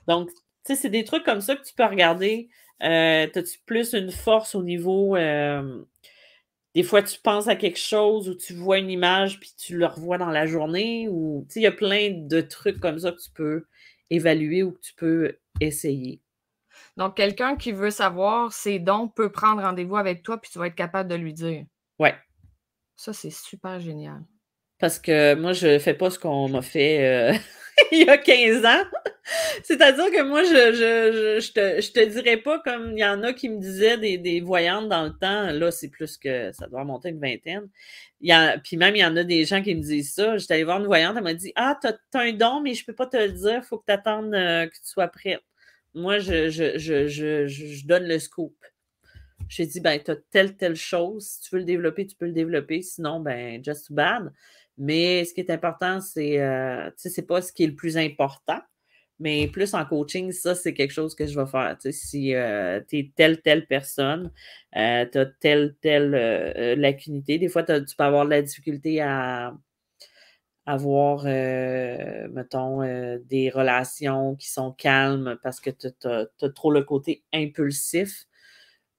Donc, tu Tu sais, c'est des trucs comme ça que tu peux regarder. T'as-tu plus une force au niveau... des fois, tu penses à quelque chose ou tu vois une image puis tu le revois dans la journée ou... Tu sais, il y a plein de trucs comme ça que tu peux évaluer ou que tu peux essayer. Donc, quelqu'un qui veut savoir ses dons peut prendre rendez-vous avec toi puis tu vas être capable de lui dire. Ouais. Ça, c'est super génial. Parce que moi, je fais pas ce qu'on m'a fait il y a 15 ans. C'est-à-dire que moi, je te dirais pas comme il y en a qui me disaient des voyantes dans le temps. Là, c'est plus que ça doit remonter une vingtaine. Puis même, il y en a des gens qui me disent ça. J'étais allée voir une voyante, elle m'a dit: Ah, t'as un don, mais je peux pas te le dire, faut que tu attendes que tu sois prête. Moi, je donne le scoop. J'ai dit, ben, tu as telle chose. Si tu veux le développer, tu peux le développer. Sinon, ben, just too bad. Mais ce qui est important, c'est, tu sais, c'est pas ce qui est le plus important. Mais plus en coaching, ça, c'est quelque chose que je vais faire. Tu sais, si tu es telle personne, tu as telle lacunité. Des fois, tu peux avoir de la difficulté à avoir, mettons, des relations qui sont calmes parce que tu as trop le côté impulsif,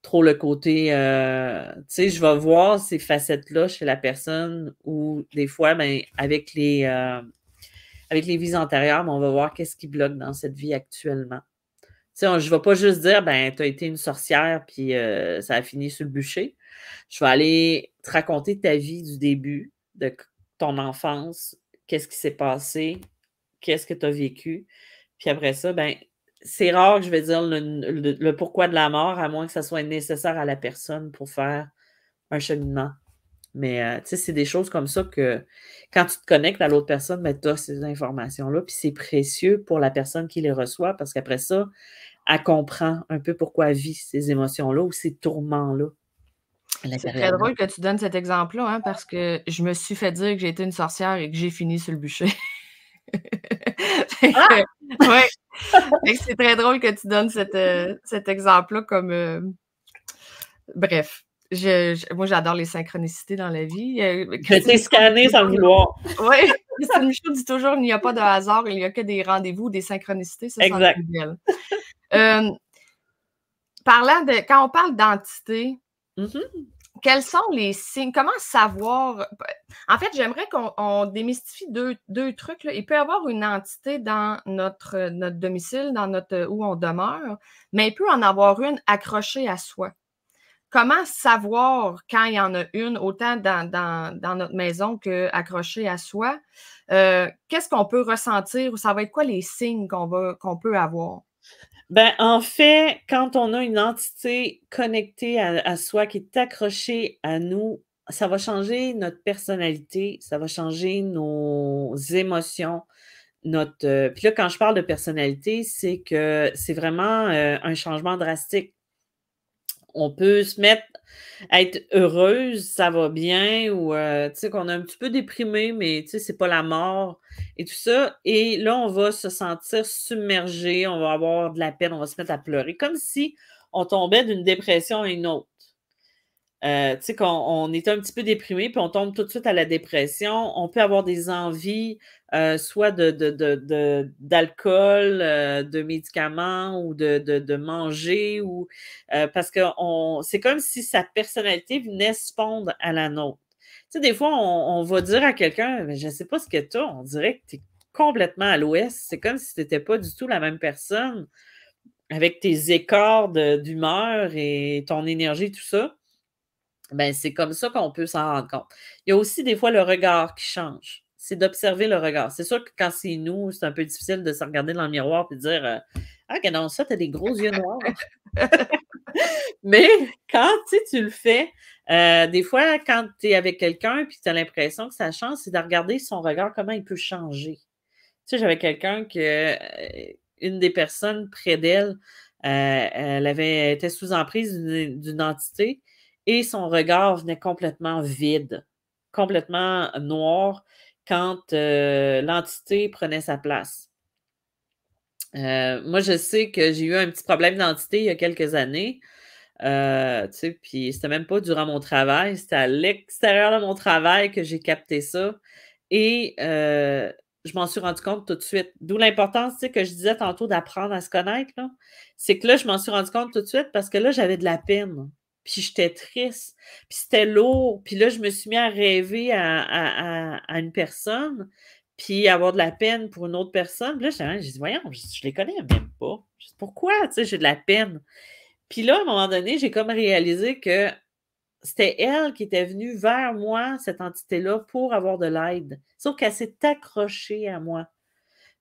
trop le côté, tu sais, je vais voir ces facettes-là chez la personne où des fois, ben, avec les vies antérieures, ben, on va voir qu'est-ce qui bloque dans cette vie actuellement. Tu sais, je ne vais pas juste dire, ben, tu as été une sorcière puis ça a fini sur le bûcher. Je vais aller te raconter ta vie du début, de ton enfance, qu'est-ce qui s'est passé, qu'est-ce que tu as vécu. Puis après ça, ben, c'est rare que je vais dire le pourquoi de la mort, à moins que ça soit nécessaire à la personne pour faire un cheminement. Mais tu sais, c'est des choses comme ça que quand tu te connectes à l'autre personne, ben, tu as ces informations-là. Puis c'est précieux pour la personne qui les reçoit parce qu'après ça, elle comprend un peu pourquoi elle vit ces émotions-là ou ces tourments-là à C'est très l'intérieur d'elle. drôle que tu donnes cet exemple-là, hein, parce que je me suis fait dire que j'étais une sorcière et que j'ai fini sur le bûcher. Fait Ah! que ouais, fait que c'est très drôle que tu donnes cet exemple-là comme, bref. Moi, j'adore les synchronicités dans la vie. Je Christine t'ai Michaud dit scanné sans le toujours vouloir. ouais, Christine Michaud dit toujours: «Il n'y a pas de hasard, il n'y a que des rendez-vous, des synchronicités». Ça, c'en est Exact. une belle. Hem, Parlant de quand on parle d'entité, Mhm. quels sont les signes? Comment savoir? En fait, j'aimerais qu'on démystifie deux trucs, là. Il peut y avoir une entité dans notre domicile, dans notre où on demeure, mais il peut en avoir une accrochée à soi. Comment savoir quand il y en a une, autant dans notre maison qu'accrochée à soi? Qu'est-ce qu'on peut ressentir ou ça va être quoi les signes qu'on peut avoir? Ben, en fait, quand on a une entité connectée à soi, qui est accrochée à nous, ça va changer notre personnalité, ça va changer nos émotions, puis là, quand je parle de personnalité, c'est que c'est vraiment, un changement drastique. On peut se mettre à être heureuse, ça va bien ou, tu sais, qu'on est un petit peu déprimé, mais tu sais, c'est pas la mort et tout ça et là, on va se sentir submergé, on va avoir de la peine, on va se mettre à pleurer, comme si on tombait d'une dépression à une autre. Tu sais, qu'on est un petit peu déprimé, puis on tombe tout de suite à la dépression. On peut avoir des envies, soit d'alcool, de médicaments ou de manger ou parce que c'est comme si sa personnalité venait se fondre à la nôtre. Tu sais, des fois, on va dire à quelqu'un: «Mais je ne sais pas ce que tu as, on dirait que tu es complètement à l'ouest». C'est comme si tu étais pas du tout la même personne avec tes écarts d'humeur et ton énergie, tout ça. Ben, c'est comme ça qu'on peut s'en rendre compte. Il y a aussi des fois le regard qui change. C'est d'observer le regard. C'est sûr que quand c'est nous, c'est un peu difficile de se regarder dans le miroir et de dire Ah, que dans ça, tu as des gros yeux noirs. Mais quand tu le fais, des fois, quand tu es avec quelqu'un et tu as l'impression que ça change, c'est de regarder son regard, comment il peut changer. Tu sais, j'avais quelqu'un une des personnes près d'elle, elle était sous emprise d'une entité et son regard venait complètement vide, complètement noir quand l'entité prenait sa place. Moi, je sais que j'ai eu un petit problème d'entité il y a quelques années. Tu sais, puis c'était même pas durant mon travail, c'était à l'extérieur de mon travail que j'ai capté ça et je m'en suis rendu compte tout de suite. D'où l'importance, tu sais, que je disais tantôt d'apprendre à se connaître, là. C'est que là, je m'en suis rendu compte tout de suite parce que là, j'avais de la peine. Puis j'étais triste. Puis c'était lourd. Puis là, je me suis mis à rêver à une personne, puis avoir de la peine pour une autre personne. Puis là, j'ai dit, voyons, je les connais même pas. Je dis, pourquoi, tu sais, j'ai de la peine? Puis là, à un moment donné, j'ai comme réalisé que c'était elle qui était venue vers moi, cette entité-là, pour avoir de l'aide. Sauf qu'elle s'est accrochée à moi.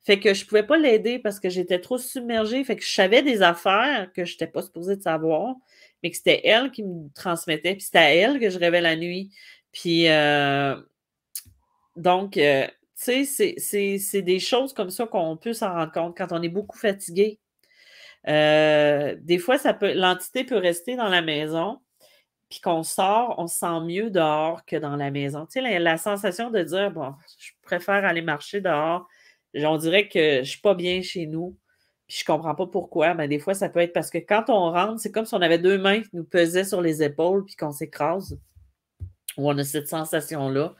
Fait que je pouvais pas l'aider parce que j'étais trop submergée. Fait que je savais des affaires que je n'étais pas supposée de savoir, mais que c'était elle qui me transmettait. Puis c'était à elle que je rêvais la nuit. Puis donc, tu sais, c'est des choses comme ça qu'on peut s'en rendre compte quand on est beaucoup fatigué. Des fois, l'entité peut rester dans la maison, puis qu'on sort, on se sent mieux dehors que dans la maison. Tu sais, la sensation de dire, bon, je préfère aller marcher dehors. On dirait que je ne suis pas bien chez nous, puis je ne comprends pas pourquoi. Mais des fois, ça peut être parce que quand on rentre, c'est comme si on avait deux mains qui nous pesaient sur les épaules, puis qu'on s'écrase, ou on a cette sensation-là,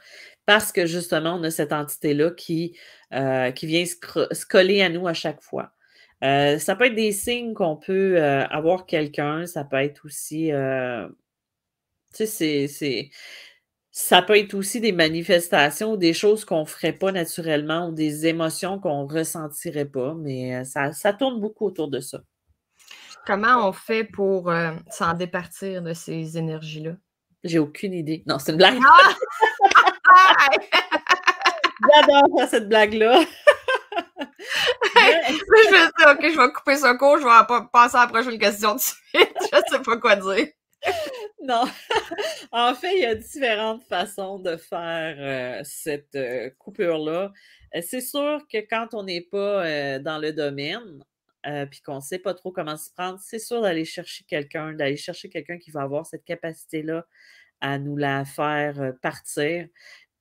parce que justement, on a cette entité-là qui vient se coller à nous à chaque fois. Ça peut être des signes qu'on peut avoir quelqu'un, ça peut être aussi, tu sais, ça peut être aussi des manifestations ou des choses qu'on ne ferait pas naturellement ou des émotions qu'on ne ressentirait pas, mais ça tourne beaucoup autour de ça. Comment on fait pour s'en départir de ces énergies-là? J'ai aucune idée. Non, c'est une blague. Ah! J'adore faire cette blague-là. Je me dis, OK, je vais couper ce cours, je vais passer à la prochaine question de suite. Je ne sais pas quoi dire. Non. En fait, il y a différentes façons de faire cette coupure-là. C'est sûr que quand on n'est pas dans le domaine, puis qu'on ne sait pas trop comment s'y prendre, c'est sûr d'aller chercher quelqu'un qui va avoir cette capacité-là à nous la faire partir.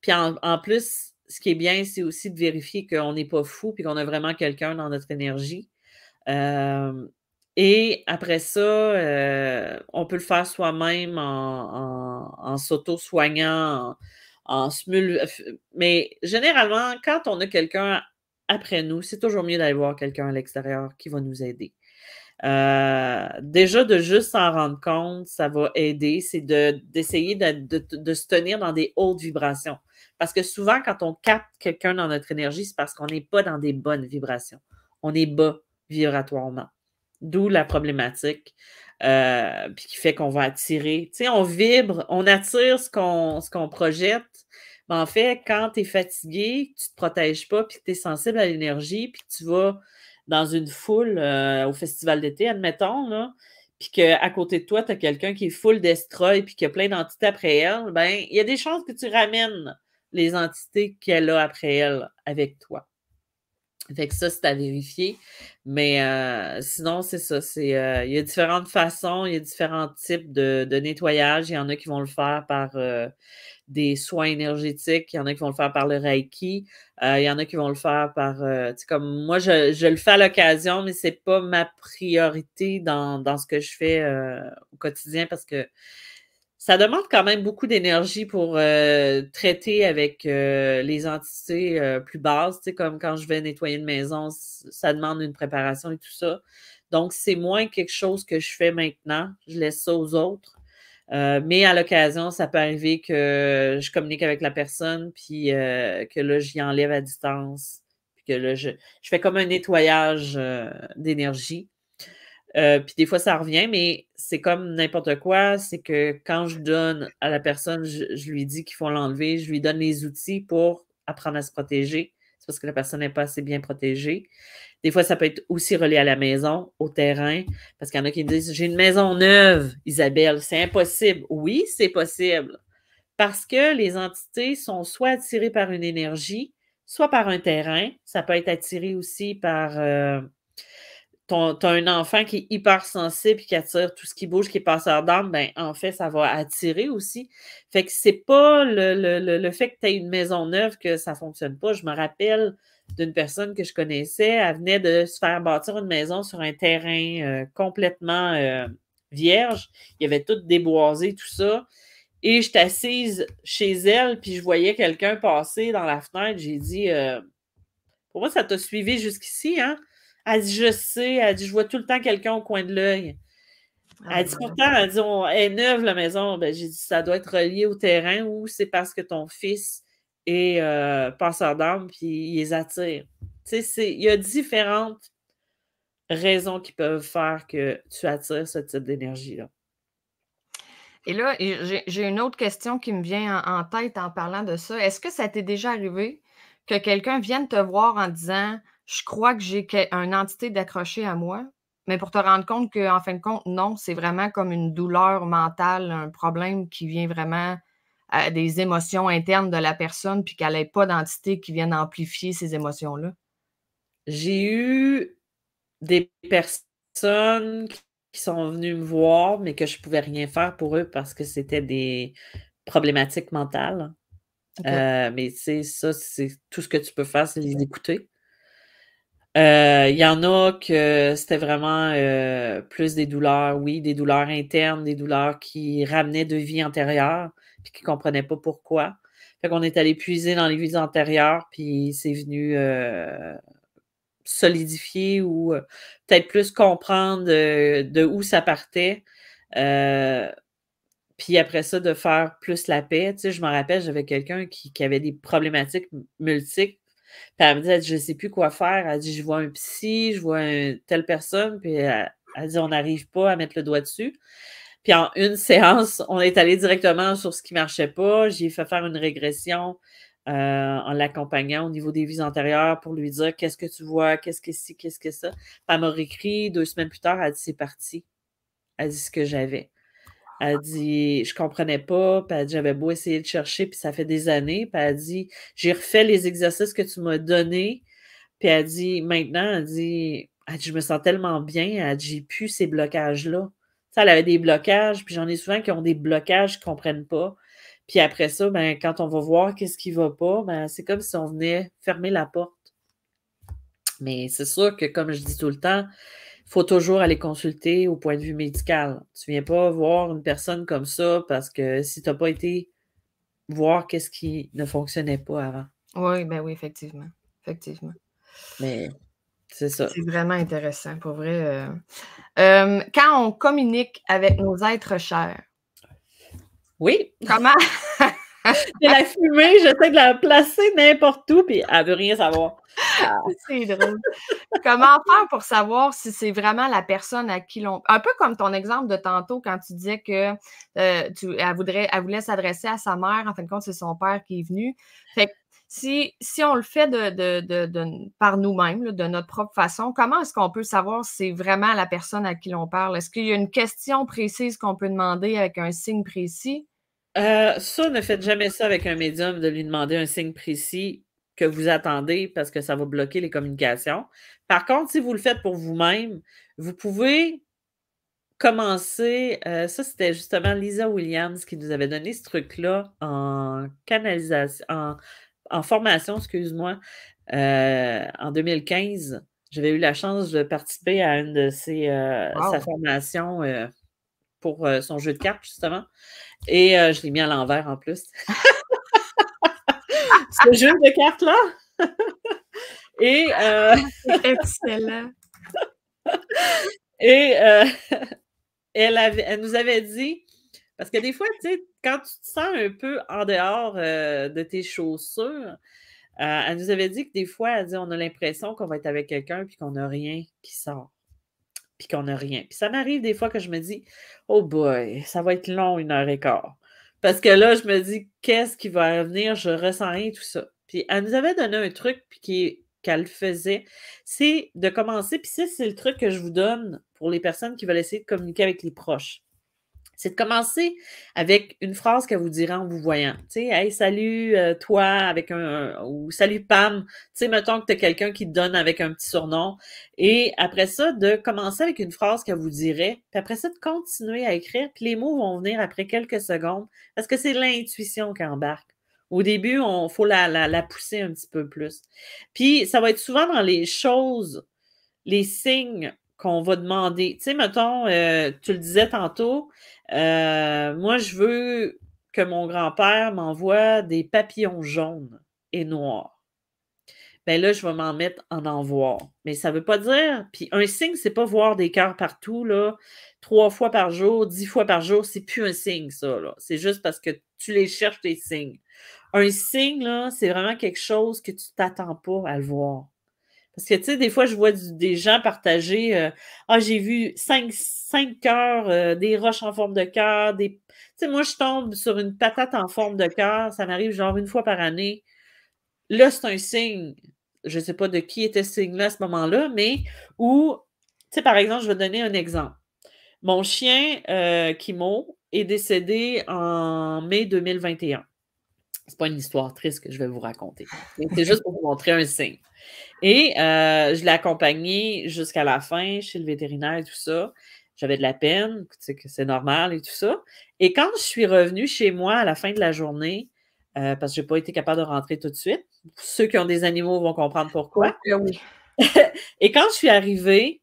Puis en plus, ce qui est bien, c'est aussi de vérifier qu'on n'est pas fou puis qu'on a vraiment quelqu'un dans notre énergie. Et après ça, on peut le faire soi-même en s'auto-soignant, mais généralement, quand on a quelqu'un après nous, c'est toujours mieux d'aller voir quelqu'un à l'extérieur qui va nous aider. Déjà, de juste s'en rendre compte, ça va aider, c'est d'essayer de se tenir dans des hautes vibrations. Parce que souvent, quand on capte quelqu'un dans notre énergie, c'est parce qu'on n'est pas dans des bonnes vibrations. On est bas vibratoirement. D'où la problématique, puis qui fait qu'on va attirer. Tu sais, on vibre, on attire ce qu'on projette. Mais en fait, quand tu es fatigué, tu ne te protèges pas, puis que tu es sensible à l'énergie, puis que tu vas dans une foule au festival d'été, admettons, là, puis qu'à côté de toi, tu as quelqu'un qui est full destroy, puis qui a plein d'entités après elle, ben il y a des chances que tu ramènes les entités qu'elle a après elle avec toi. Fait que ça, c'est à vérifier. Mais sinon, c'est ça. Il y a différentes façons, il y a différents types de nettoyage. Il y en a qui vont le faire par des soins énergétiques, il y en a qui vont le faire par le Reiki, il y en a qui vont le faire par, tu sais, comme moi, je le fais à l'occasion, mais c'est pas ma priorité dans ce que je fais au quotidien parce que ça demande quand même beaucoup d'énergie pour traiter avec les entités plus basses, tu sais, comme quand je vais nettoyer une maison, ça demande une préparation et tout ça. Donc, c'est moins quelque chose que je fais maintenant. Je laisse ça aux autres. Mais à l'occasion, ça peut arriver que je communique avec la personne, puis que là, j'y enlève à distance, puis que là, je fais comme un nettoyage d'énergie. Puis des fois, ça revient, mais c'est comme n'importe quoi. C'est que quand je donne à la personne, je lui dis qu'il faut l'enlever, je lui donne les outils pour apprendre à se protéger. C'est parce que la personne n'est pas assez bien protégée. Des fois, ça peut être aussi relié à la maison, au terrain, parce qu'il y en a qui me disent, j'ai une maison neuve, Isabelle, c'est impossible. Oui, c'est possible. Parce que les entités sont soit attirées par une énergie, soit par un terrain. Ça peut être attiré aussi par t'as un enfant qui est hyper sensible et qui attire tout ce qui bouge, qui est passeur d'âme, ben en fait, ça va attirer aussi. Fait que c'est pas le fait que tu aies une maison neuve que ça fonctionne pas. Je me rappelle d'une personne que je connaissais, elle venait de se faire bâtir une maison sur un terrain complètement vierge. Il y avait tout déboisé, tout ça. Et j'étais assise chez elle, puis je voyais quelqu'un passer dans la fenêtre. J'ai dit Pour moi, ça t'a suivi jusqu'ici, hein? Elle dit, je sais. Elle dit, je vois tout le temps quelqu'un au coin de l'œil. Ah, Elle ben dit, voilà. pourtant, elle dit, elle est neuve, la maison. Ben, j'ai dit, ça doit être relié au terrain ou c'est parce que ton fils est passeur d'armes puis il les attire. Tu sais, il y a différentes raisons qui peuvent faire que tu attires ce type d'énergie-là. Et là, j'ai une autre question qui me vient en tête en parlant de ça. Est-ce que ça t'est déjà arrivé que quelqu'un vienne te voir en disant: «Je crois que j'ai une entité d'accrochée à moi», mais pour te rendre compte qu'en fin de compte, non, c'est vraiment comme une douleur mentale, un problème qui vient vraiment, des émotions internes de la personne, puis qu'elle ait pas d'entité qui vienne amplifier ces émotions-là? J'ai eu des personnes qui sont venues me voir, mais que je pouvais rien faire pour eux parce que c'était des problématiques mentales. OK. Mais tu sais, ça, c'est tout ce que tu peux faire, c'est les écouter. Il y en a que c'était vraiment plus des douleurs, oui, des douleurs internes, des douleurs qui ramenaient de vies antérieures, puis qui ne comprenaient pas pourquoi. Fait qu'on est allé puiser dans les vies antérieures, puis c'est venu solidifier ou peut-être plus comprendre de où ça partait. Puis après ça, de faire plus la paix. Tu sais, je me rappelle, j'avais quelqu'un qui avait des problématiques multiples. Puis elle me dit, elle dit, je ne sais plus quoi faire. Elle dit, je vois un psy, je vois telle personne. Puis elle dit, on n'arrive pas à mettre le doigt dessus. Puis en une séance, on est allé directement sur ce qui ne marchait pas. J'ai fait faire une régression en l'accompagnant au niveau des vies antérieures pour lui dire qu'est-ce que tu vois, qu'est-ce que ci, qu'est-ce que ça. Puis elle m'a réécrit 2 semaines plus tard, elle dit, c'est parti. Elle dit ce que j'avais. Elle dit, je comprenais pas, puis elle dit, j'avais beau essayer de chercher, puis ça fait des années, puis elle dit, j'ai refait les exercices que tu m'as donnés, puis elle dit, maintenant, elle dit, je me sens tellement bien, elle dit, j'ai plus ces blocages-là. Tu sais, elle avait des blocages, puis j'en ai souvent qui ont des blocages qu'ils comprennent pas. Puis après ça, ben, quand on va voir qu'est-ce qui va pas, ben, c'est comme si on venait fermer la porte. Mais c'est sûr que, comme je dis tout le temps, il faut toujours aller consulter au point de vue médical. Tu viens pas voir une personne comme ça parce que si tu n'as pas été voir qu'est-ce qui ne fonctionnait pas avant. Oui, ben oui, effectivement, effectivement. Mais c'est ça. C'est vraiment intéressant pour vrai, quand on communique avec nos êtres chers, Oui, comment c'est la fumée, j'essaie de la placer n'importe où, puis elle veut rien savoir. Ah. c'est drôle. Comment faire pour savoir si c'est vraiment la personne à qui l'on un peu comme ton exemple de tantôt quand tu disais que, elle voulait s'adresser à sa mère, en fin de compte, c'est son père qui est venu. Fait que si on le fait par nous-mêmes, là, de notre propre façon, comment est-ce qu'on peut savoir si c'est vraiment la personne à qui l'on parle? Est-ce qu'il y a une question précise qu'on peut demander avec un signe précis? Ça, ne faites jamais ça avec un médium, de lui demander un signe précis que vous attendez parce que ça va bloquer les communications. Par contre, si vous le faites pour vous-même, vous pouvez commencer, ça c'était justement Lisa Williams qui nous avait donné ce truc-là en canalisation, en formation, excuse-moi, en 2015. J'avais eu la chance de participer à une de sa Wow! formation pour son jeu de cartes, justement. Et je l'ai mis à l'envers en plus. Ce jeu de cartes-là. Et, C'est excellent. et elle nous avait dit, parce que des fois, tu sais, quand tu te sens un peu en dehors de tes chaussures, elle nous avait dit que des fois, elle dit, on a l'impression qu'on va être avec quelqu'un puis qu'on n'a rien qui sort. Puis qu'on n'a rien. Puis ça m'arrive des fois que je me dis, oh boy, ça va être long, 1 heure et quart. Parce que là, je me dis, qu'est-ce qui va venir? Je ressens rien, tout ça. Puis elle nous avait donné un truc puis qu'elle faisait, c'est de commencer, puis ça, c'est le truc que je vous donne pour les personnes qui veulent essayer de communiquer avec les proches. C'est de commencer avec une phrase qu'elle vous dira en vous voyant. Tu sais, hey, salut toi, avec ou salut Pam. Tu sais, mettons que tu as quelqu'un qui te donne avec un petit surnom. Et après ça, de commencer avec une phrase qu'elle vous dirait. Puis après ça, de continuer à écrire. Puis les mots vont venir après quelques secondes. Parce que c'est l'intuition qui embarque. Au début, il faut la pousser un petit peu plus. Puis ça va être souvent dans les choses, les signes qu'on va demander. Tu sais, mettons, tu le disais tantôt, moi, je veux que mon grand-père m'envoie des papillons jaunes et noirs. ben là, je vais m'en mettre en voir. Mais ça ne veut pas dire. Puis un signe, c'est pas voir des cœurs partout, là, 3 fois par jour, 10 fois par jour. C'est plus un signe, ça, là. C'est juste parce que tu les cherches, tes signes. Un signe, là, c'est vraiment quelque chose que tu t'attends pas à le voir. Parce que, tu sais, des fois, je vois des gens partager j'ai vu 5 cœurs, des roches en forme de cœur, Tu sais, moi, je tombe sur une patate en forme de cœur. Ça m'arrive genre une fois par année. Là, c'est un signe. Je ne sais pas de qui était ce signe-là à ce moment-là, mais où, tu sais, par exemple, je vais donner un exemple. Mon chien, Kimo, est décédé en mai 2021. C'est pas une histoire triste que je vais vous raconter. C'est juste pour vous montrer un signe. Et je l'ai accompagné jusqu'à la fin chez le vétérinaire et tout ça. J'avais de la peine, tu sais que c'est normal et tout ça. Et quand je suis revenue chez moi à la fin de la journée, parce que je n'ai pas été capable de rentrer tout de suite, ceux qui ont des animaux vont comprendre pourquoi. Oui. Et quand je suis arrivée,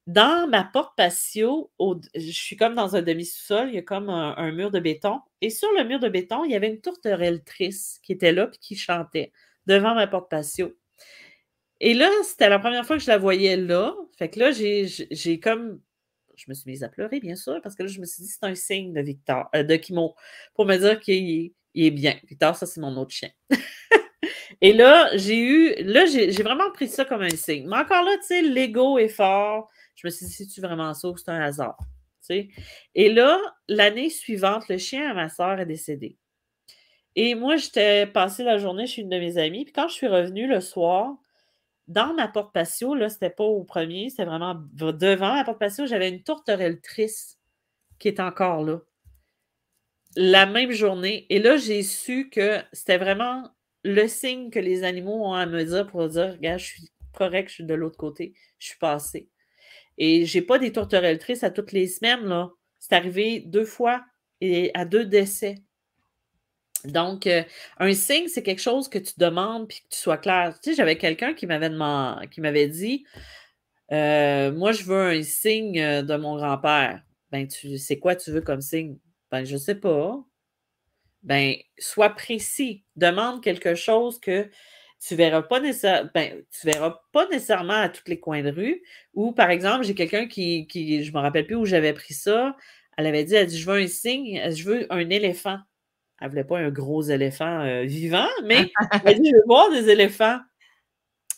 dans ma porte patio, je suis comme dans un demi-sous-sol, il y a comme un mur de béton. Et sur le mur de béton, il y avait une tourterelle triste qui était là et qui chantait devant ma porte patio. Et là, c'était la première fois que je la voyais là. Fait que là, j'ai comme. Je me suis mise à pleurer, bien sûr, parce que là, je me suis dit, c'est un signe de Victor, de Kimo, pour me dire qu'il est bien. Victor, ça, c'est mon autre chien. Et là, j'ai vraiment pris ça comme un signe. Mais encore là, tu sais, l'ego est fort. Je me suis dit, c'est-tu vraiment ça ou c'est un hasard? Tu sais? Et là, l'année suivante, le chien à ma soeur est décédé. Et moi, j'étais passée la journée chez une de mes amies. Puis quand je suis revenue le soir, dans ma porte patio, là, c'était pas au premier, c'était vraiment devant ma porte patio, j'avais une tourterelle triste qui est encore là. La même journée. Et là, j'ai su que c'était vraiment le signe que les animaux ont à me dire pour dire, regarde, je suis correct, je suis de l'autre côté, je suis passée. Et j'ai pas des tourterelles tristes à toutes les semaines, là. C'est arrivé 2 fois et à 2 décès. Donc, un signe, c'est quelque chose que tu demandes puis que tu sois clair. Tu sais, j'avais quelqu'un qui m'avait dit moi, je veux un signe de mon grand-père. Ben, c'est quoi tu veux comme signe? Ben, je sais pas. Ben, sois précis. Demande quelque chose que tu verras pas verras pas nécessairement à tous les coins de rue. Ou, par exemple, j'ai quelqu'un qui je me rappelle plus où j'avais pris ça. Elle dit, je veux un signe, je veux un éléphant. Elle voulait pas un gros éléphant vivant, mais elle dit, je veux voir des éléphants.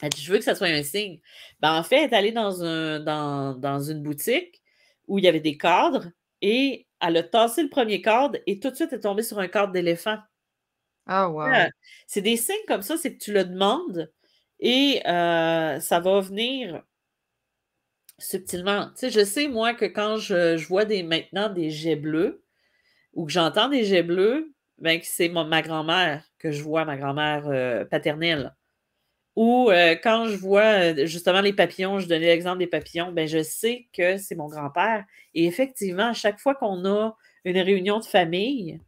Elle dit, je veux que ça soit un signe. Ben, en fait, elle est allée dans une boutique où il y avait des cadres et elle a tassé le premier cadre et tout de suite, elle est tombée sur un cadre d'éléphant. Ah, wow. C'est des signes comme ça, c'est que tu le demandes et ça va venir subtilement. Tu sais, je sais, moi, que quand je vois maintenant des jets bleus ou que j'entends des jets bleus, ben, que c'est ma grand-mère que je vois, ma grand-mère paternelle. Ou quand je vois justement les papillons, je donnais l'exemple des papillons, ben je sais que c'est mon grand-père. Et effectivement, à chaque fois qu'on a une réunion de famille,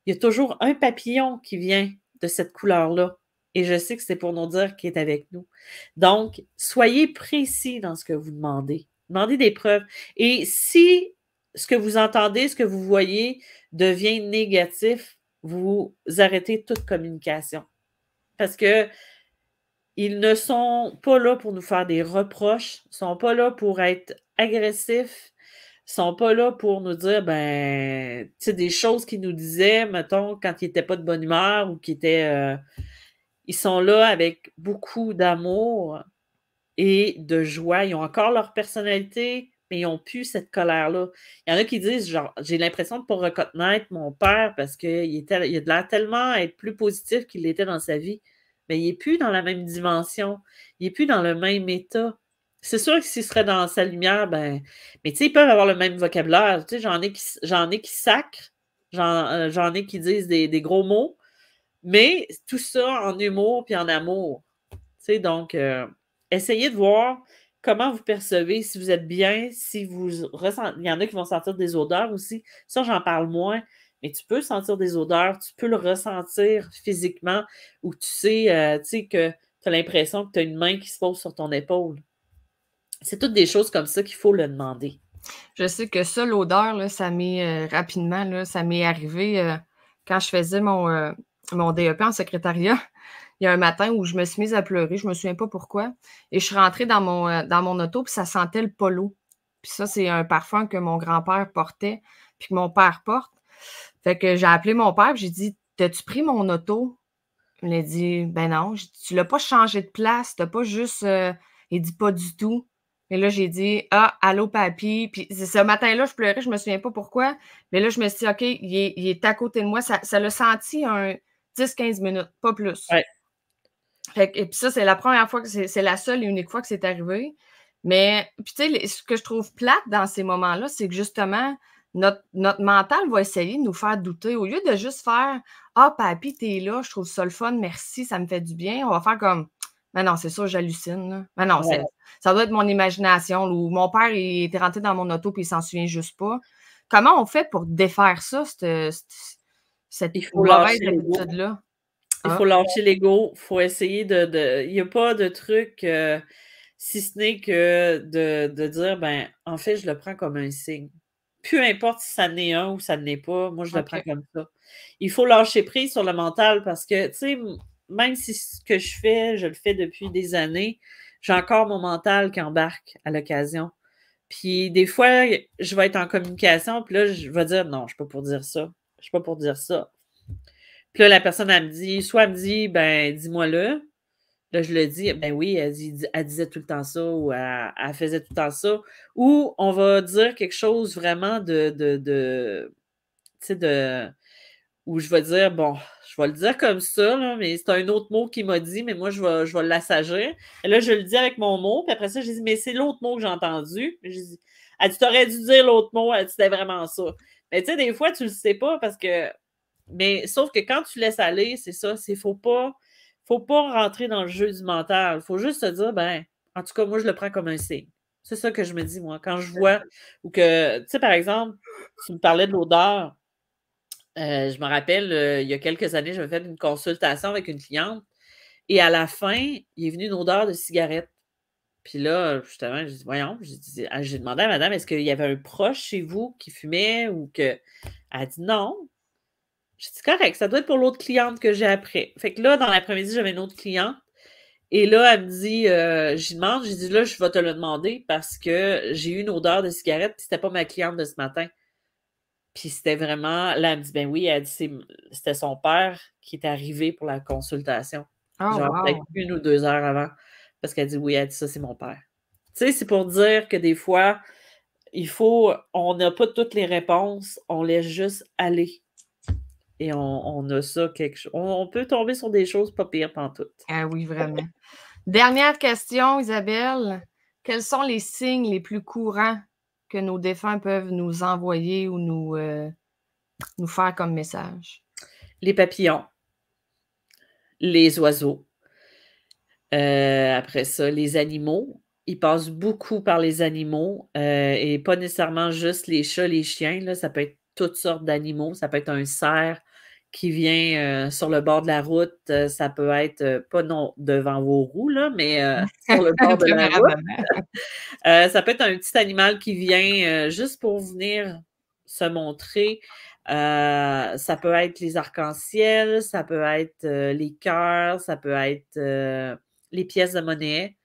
il y a toujours un papillon qui vient de cette couleur-là. Et je sais que c'est pour nous dire qu'il est avec nous. Donc, soyez précis dans ce que vous demandez. Demandez des preuves. Et si ce que vous entendez, ce que vous voyez devient négatif, vous arrêtez toute communication. Parce que ils ne sont pas là pour nous faire des reproches, ils ne sont pas là pour être agressifs, ils ne sont pas là pour nous dire, ben, tu sais, des choses qu'ils nous disaient, mettons, quand ils n'étaient pas de bonne humeur ou qu'ils étaient. Ils sont là avec beaucoup d'amour et de joie. Ils ont encore leur personnalité, mais ils n'ont plus cette colère-là. Il y en a qui disent, genre, j'ai l'impression de ne pas reconnaître mon père parce qu'il a de l'air tellement à être plus positif qu'il l'était dans sa vie. Mais il n'est plus dans la même dimension. Il n'est plus dans le même état. C'est sûr que s'il serait dans sa lumière, ben. Mais tu sais, ils peuvent avoir le même vocabulaire. Tu sais, j'en ai qui sacrent, j'en ai qui disent des gros mots, mais tout ça en humour puis en amour. Tu sais, donc, essayez de voir comment vous percevez, si vous êtes bien, si vous ressentez. Il y en a qui vont sentir des odeurs aussi. Ça, j'en parle moins. Mais tu peux sentir des odeurs, tu peux le ressentir physiquement ou tu sais que tu as l'impression que tu as une main qui se pose sur ton épaule. C'est toutes des choses comme ça qu'il faut le demander. Je sais que ça, l'odeur, là, ça m'est rapidement, là, ça m'est arrivé quand je faisais mon DEP en secrétariat. il y a un matin où je me suis mise à pleurer, je me souviens pas pourquoi et je suis rentrée dans mon auto puis ça sentait le polo. Puis ça, c'est un parfum que mon grand-père portait puis que mon père porte. Fait que j'ai appelé mon père puis j'ai dit: «T'as-tu pris mon auto?» Il m'a dit: «Ben non». J'ai dit: «Tu l'as pas changé de place, tu pas juste» il dit: «Pas du tout». Et là, j'ai dit: «Ah, allô papy». Puis c'est ce matin-là, je pleurais, je me souviens pas pourquoi, mais là, je me suis dit: «OK, il est à côté de moi». Ça l'a senti un 10-15 minutes, pas plus. Ouais. Fait que et puis ça, c'est la première fois que c'est la seule et unique fois que c'est arrivé. Mais puis tu sais, ce que je trouve plate dans ces moments-là, c'est que justement, notre mental va essayer de nous faire douter. Au lieu de juste faire: «Ah papy, t'es là, je trouve ça le fun, merci, ça me fait du bien», on va faire comme: «Mais non, c'est sûr, j'hallucine, là. Mais non, Ouais. ça doit être mon imagination, là, ou mon père, il était rentré dans mon auto puis il s'en souvient juste pas». Comment on fait pour défaire ça, cette Il faut mauvaise lâcher l'ego. habitude-là? Il Ah, faut lâcher l'ego. Il faut essayer il y a pas de truc, si ce n'est que de dire: «Ben, en fait, je le prends comme un signe». Peu importe si ça n'est un ou ça ne l'est pas, moi, je le prends OK. comme ça. Il faut lâcher prise sur le mental parce que, tu sais, même si ce que je fais, je le fais depuis des années, j'ai encore mon mental qui embarque à l'occasion. Puis des fois, je vais être en communication, puis là, je vais dire: «Non, je suis pas pour dire ça. Je suis pas pour dire ça». Puis là, la personne, elle me dit, soit elle me dit: «Ben, dis-moi-le». Là, je le dis: «Ben oui, elle disait tout le temps ça ou elle faisait tout le temps ça». Ou on va dire quelque chose vraiment tu sais, où je vais dire: «Bon, je vais le dire comme ça, là, mais c'est un autre mot qu'il m'a dit, mais moi, je vais l'assagir». Et là, je le dis avec mon mot, puis après ça, je dis: «Mais c'est l'autre mot que j'ai entendu». J'ai dit elle dit: «Tu aurais dû dire l'autre mot». Elle dit: «C'était vraiment ça». Mais tu sais, des fois, tu le sais pas parce que mais sauf que quand tu laisses aller, c'est ça, faut pas rentrer dans le jeu du mental. Faut juste se dire: «Ben, en tout cas, moi, je le prends comme un signe». C'est ça que je me dis, moi, quand je vois ou que tu sais, par exemple, tu me parlais de l'odeur. Je me rappelle, il y a quelques années, j'avais fait une consultation avec une cliente et à la fin, il est venu une odeur de cigarette. Puis là, justement, j'ai dit: «Voyons», j'ai demandé à madame: «Est-ce qu'il y avait un proche chez vous qui fumait ou que» elle a dit: «Non». J'ai dit: «Correct, ça doit être pour l'autre cliente que j'ai après». Fait que là, dans l'après-midi, j'avais une autre cliente et là, elle me dit, j'y demande, j'ai dit: «Là, je vais te le demander parce que j'ai eu une odeur de cigarette puis c'était pas ma cliente de ce matin». Puis c'était vraiment là, elle me dit: «Ben oui», elle dit: C'était son père qui est arrivé pour la consultation». Oh Genre peut-être wow! 1 ou 2 heures avant, parce qu'elle dit: «Oui», elle dit: «Ça, c'est mon père». Tu sais, c'est pour dire que des fois, on n'a pas toutes les réponses, on laisse juste aller et on a ça quelque chose on peut tomber sur des choses pas pires pantoute. Ah oui, vraiment. Dernière question, Isabelle. Quels sont les signes les plus courants que nos défunts peuvent nous envoyer ou nous faire comme message? Les papillons, les oiseaux, après ça, les animaux. Ils passent beaucoup par les animaux, et pas nécessairement juste les chats, les chiens, là, ça peut être toutes sortes d'animaux. Ça peut être un cerf qui vient, sur le bord de la route, ça peut être, pas non devant vos roues là, mais, sur le bord de la route. Préférablement. Ça peut être un petit animal qui vient, juste pour venir se montrer. Ça peut être les arcs-en-ciel, ça peut être, les cœurs, ça peut être, les pièces de monnaie.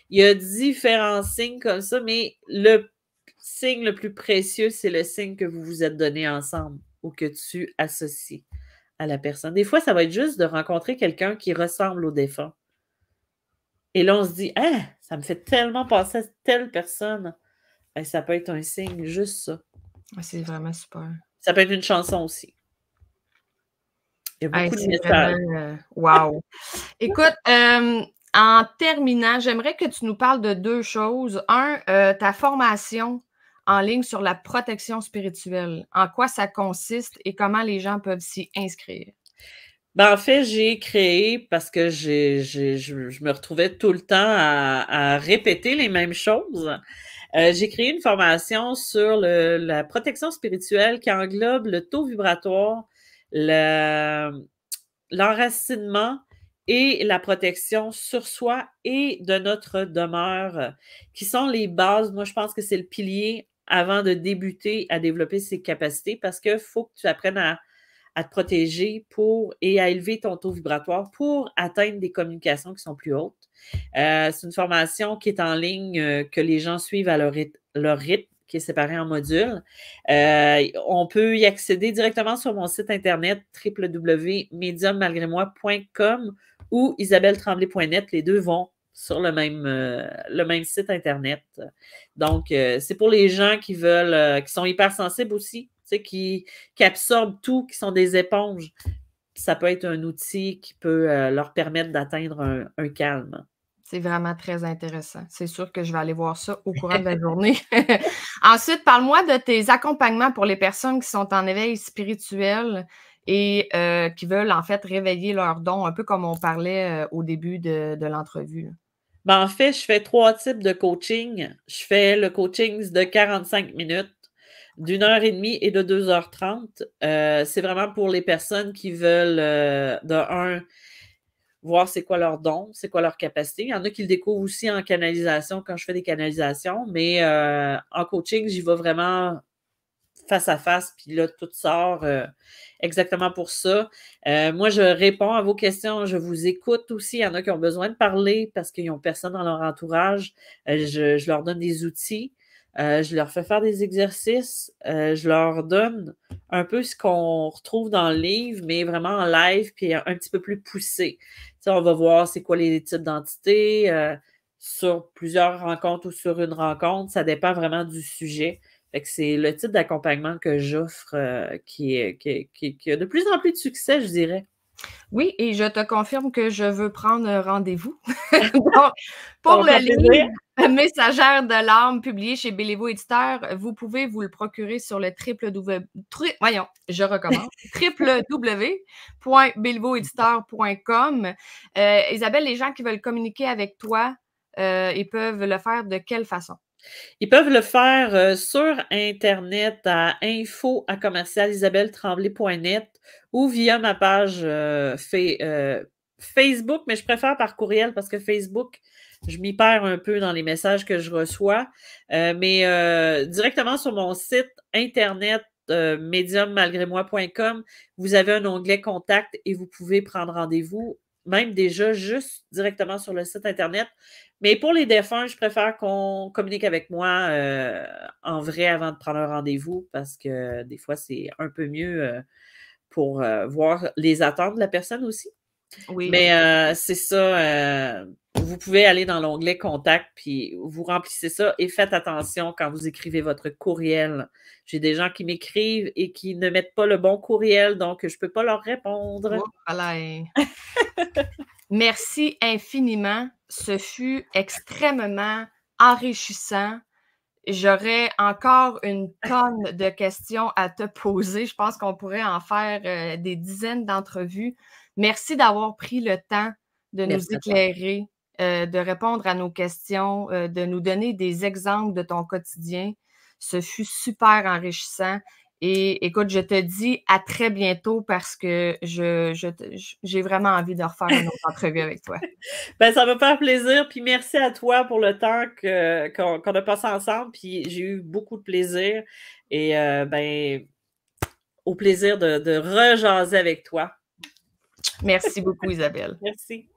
Il y a différents signes comme ça, mais le signe le plus précieux, c'est le signe que vous vous êtes donné ensemble ou que tu associes à la personne. Des fois, ça va être juste de rencontrer quelqu'un qui ressemble au défunt. Et là, on se dit: «Ah, ça me fait tellement penser à telle personne». Ben, ça peut être un signe, juste ça. Ah, c'est vraiment super. Ça peut être une chanson aussi. Il y a Hey, beaucoup de c'est vraiment, messages. wow! Écoute, en terminant, j'aimerais que tu nous parles de 2 choses. Ta formation en ligne sur la protection spirituelle. En quoi ça consiste et comment les gens peuvent s'y inscrire? Ben, en fait, j'ai créé parce que je me retrouvais tout le temps à répéter les mêmes choses. J'ai créé une formation sur la protection spirituelle qui englobe le taux vibratoire, le l'enracinement et la protection sur soi et de notre demeure, qui sont les bases. Moi, je pense que c'est le pilier avant de débuter à développer ses capacités parce qu'il faut que tu apprennes à te protéger et à élever ton taux vibratoire pour atteindre des communications qui sont plus hautes. C'est une formation qui est en ligne, que les gens suivent à leur rythme, qui est séparé en modules. On peut y accéder directement sur mon site internet www.mediummalgrémoi.com ou isabelletremblay.net. Les deux vont sur le même site internet. Donc, c'est pour les gens qui veulent, qui sont hypersensibles aussi, qui absorbent tout, qui sont des éponges. Ça peut être un outil qui peut leur permettre d'atteindre un calme. C'est vraiment très intéressant. C'est sûr que je vais aller voir ça au courant de la journée. Ensuite, parle-moi de tes accompagnements pour les personnes qui sont en éveil spirituel et qui veulent en fait réveiller leurs dons, un peu comme on parlait au début de l'entrevue. Ben, en fait, je fais 3 types de coaching. Je fais le coaching de 45 minutes, d'1h30 et de 2h30. C'est vraiment pour les personnes qui veulent, voir c'est quoi leur don, c'est quoi leur capacité. Il y en a qui le découvrent aussi en canalisation quand je fais des canalisations, mais en coaching, j'y vais vraiment face à face, puis là, tout sort exactement pour ça. Moi, je réponds à vos questions, je vous écoute aussi. Il y en a qui ont besoin de parler parce qu'ils n'ont personne dans leur entourage. Je leur donne des outils. Je leur fais faire des exercices. Je leur donne un peu ce qu'on retrouve dans le livre, mais vraiment en live, puis un petit peu plus poussé. T'sais, on va voir c'est quoi les types d'entités sur plusieurs rencontres ou sur une rencontre. Ça dépend vraiment du sujet. Fait que c'est le type d'accompagnement que j'offre qui a de plus en plus de succès, je dirais. Oui, et je te confirme que je veux prendre un rendez-vous. Donc, pour le livre Messagère de l'âme, publié chez Béliveau Éditeur, vous pouvez vous le procurer sur le www.bélivoéditeur.com. Isabelle, les gens qui veulent communiquer avec toi, ils peuvent le faire de quelle façon? Ils peuvent le faire sur Internet à info@isabelletremblay.net ou via ma page Facebook, mais je préfère par courriel parce que Facebook, je m'y perds un peu dans les messages que je reçois. Mais directement sur mon site Internet, mediummalgrémoi.com, vous avez un onglet Contact et vous pouvez prendre rendez-vous, même déjà juste directement sur le site Internet. Mais pour les défunts, je préfère qu'on communique avec moi en vrai avant de prendre un rendez-vous parce que des fois, c'est un peu mieux pour voir les attentes de la personne aussi. Oui. Mais c'est ça. Vous pouvez aller dans l'onglet Contact, puis vous remplissez ça et faites attention quand vous écrivez votre courriel. J'ai des gens qui m'écrivent et qui ne mettent pas le bon courriel, donc je ne peux pas leur répondre. Oh, voilà. Merci infiniment. Ce fut extrêmement enrichissant. J'aurais encore une tonne de questions à te poser. Je pense qu'on pourrait en faire des dizaines d'entrevues. Merci d'avoir pris le temps de nous éclairer, de répondre à nos questions, de nous donner des exemples de ton quotidien. Ce fut super enrichissant. Et écoute, je te dis à très bientôt parce que j'ai vraiment envie de refaire une autre entrevue avec toi. Ben, ça me fait plaisir. Puis merci à toi pour le temps qu'on a passé ensemble. Puis j'ai eu beaucoup de plaisir. Et ben, au plaisir de rejaser avec toi. Merci beaucoup, Isabelle. Merci.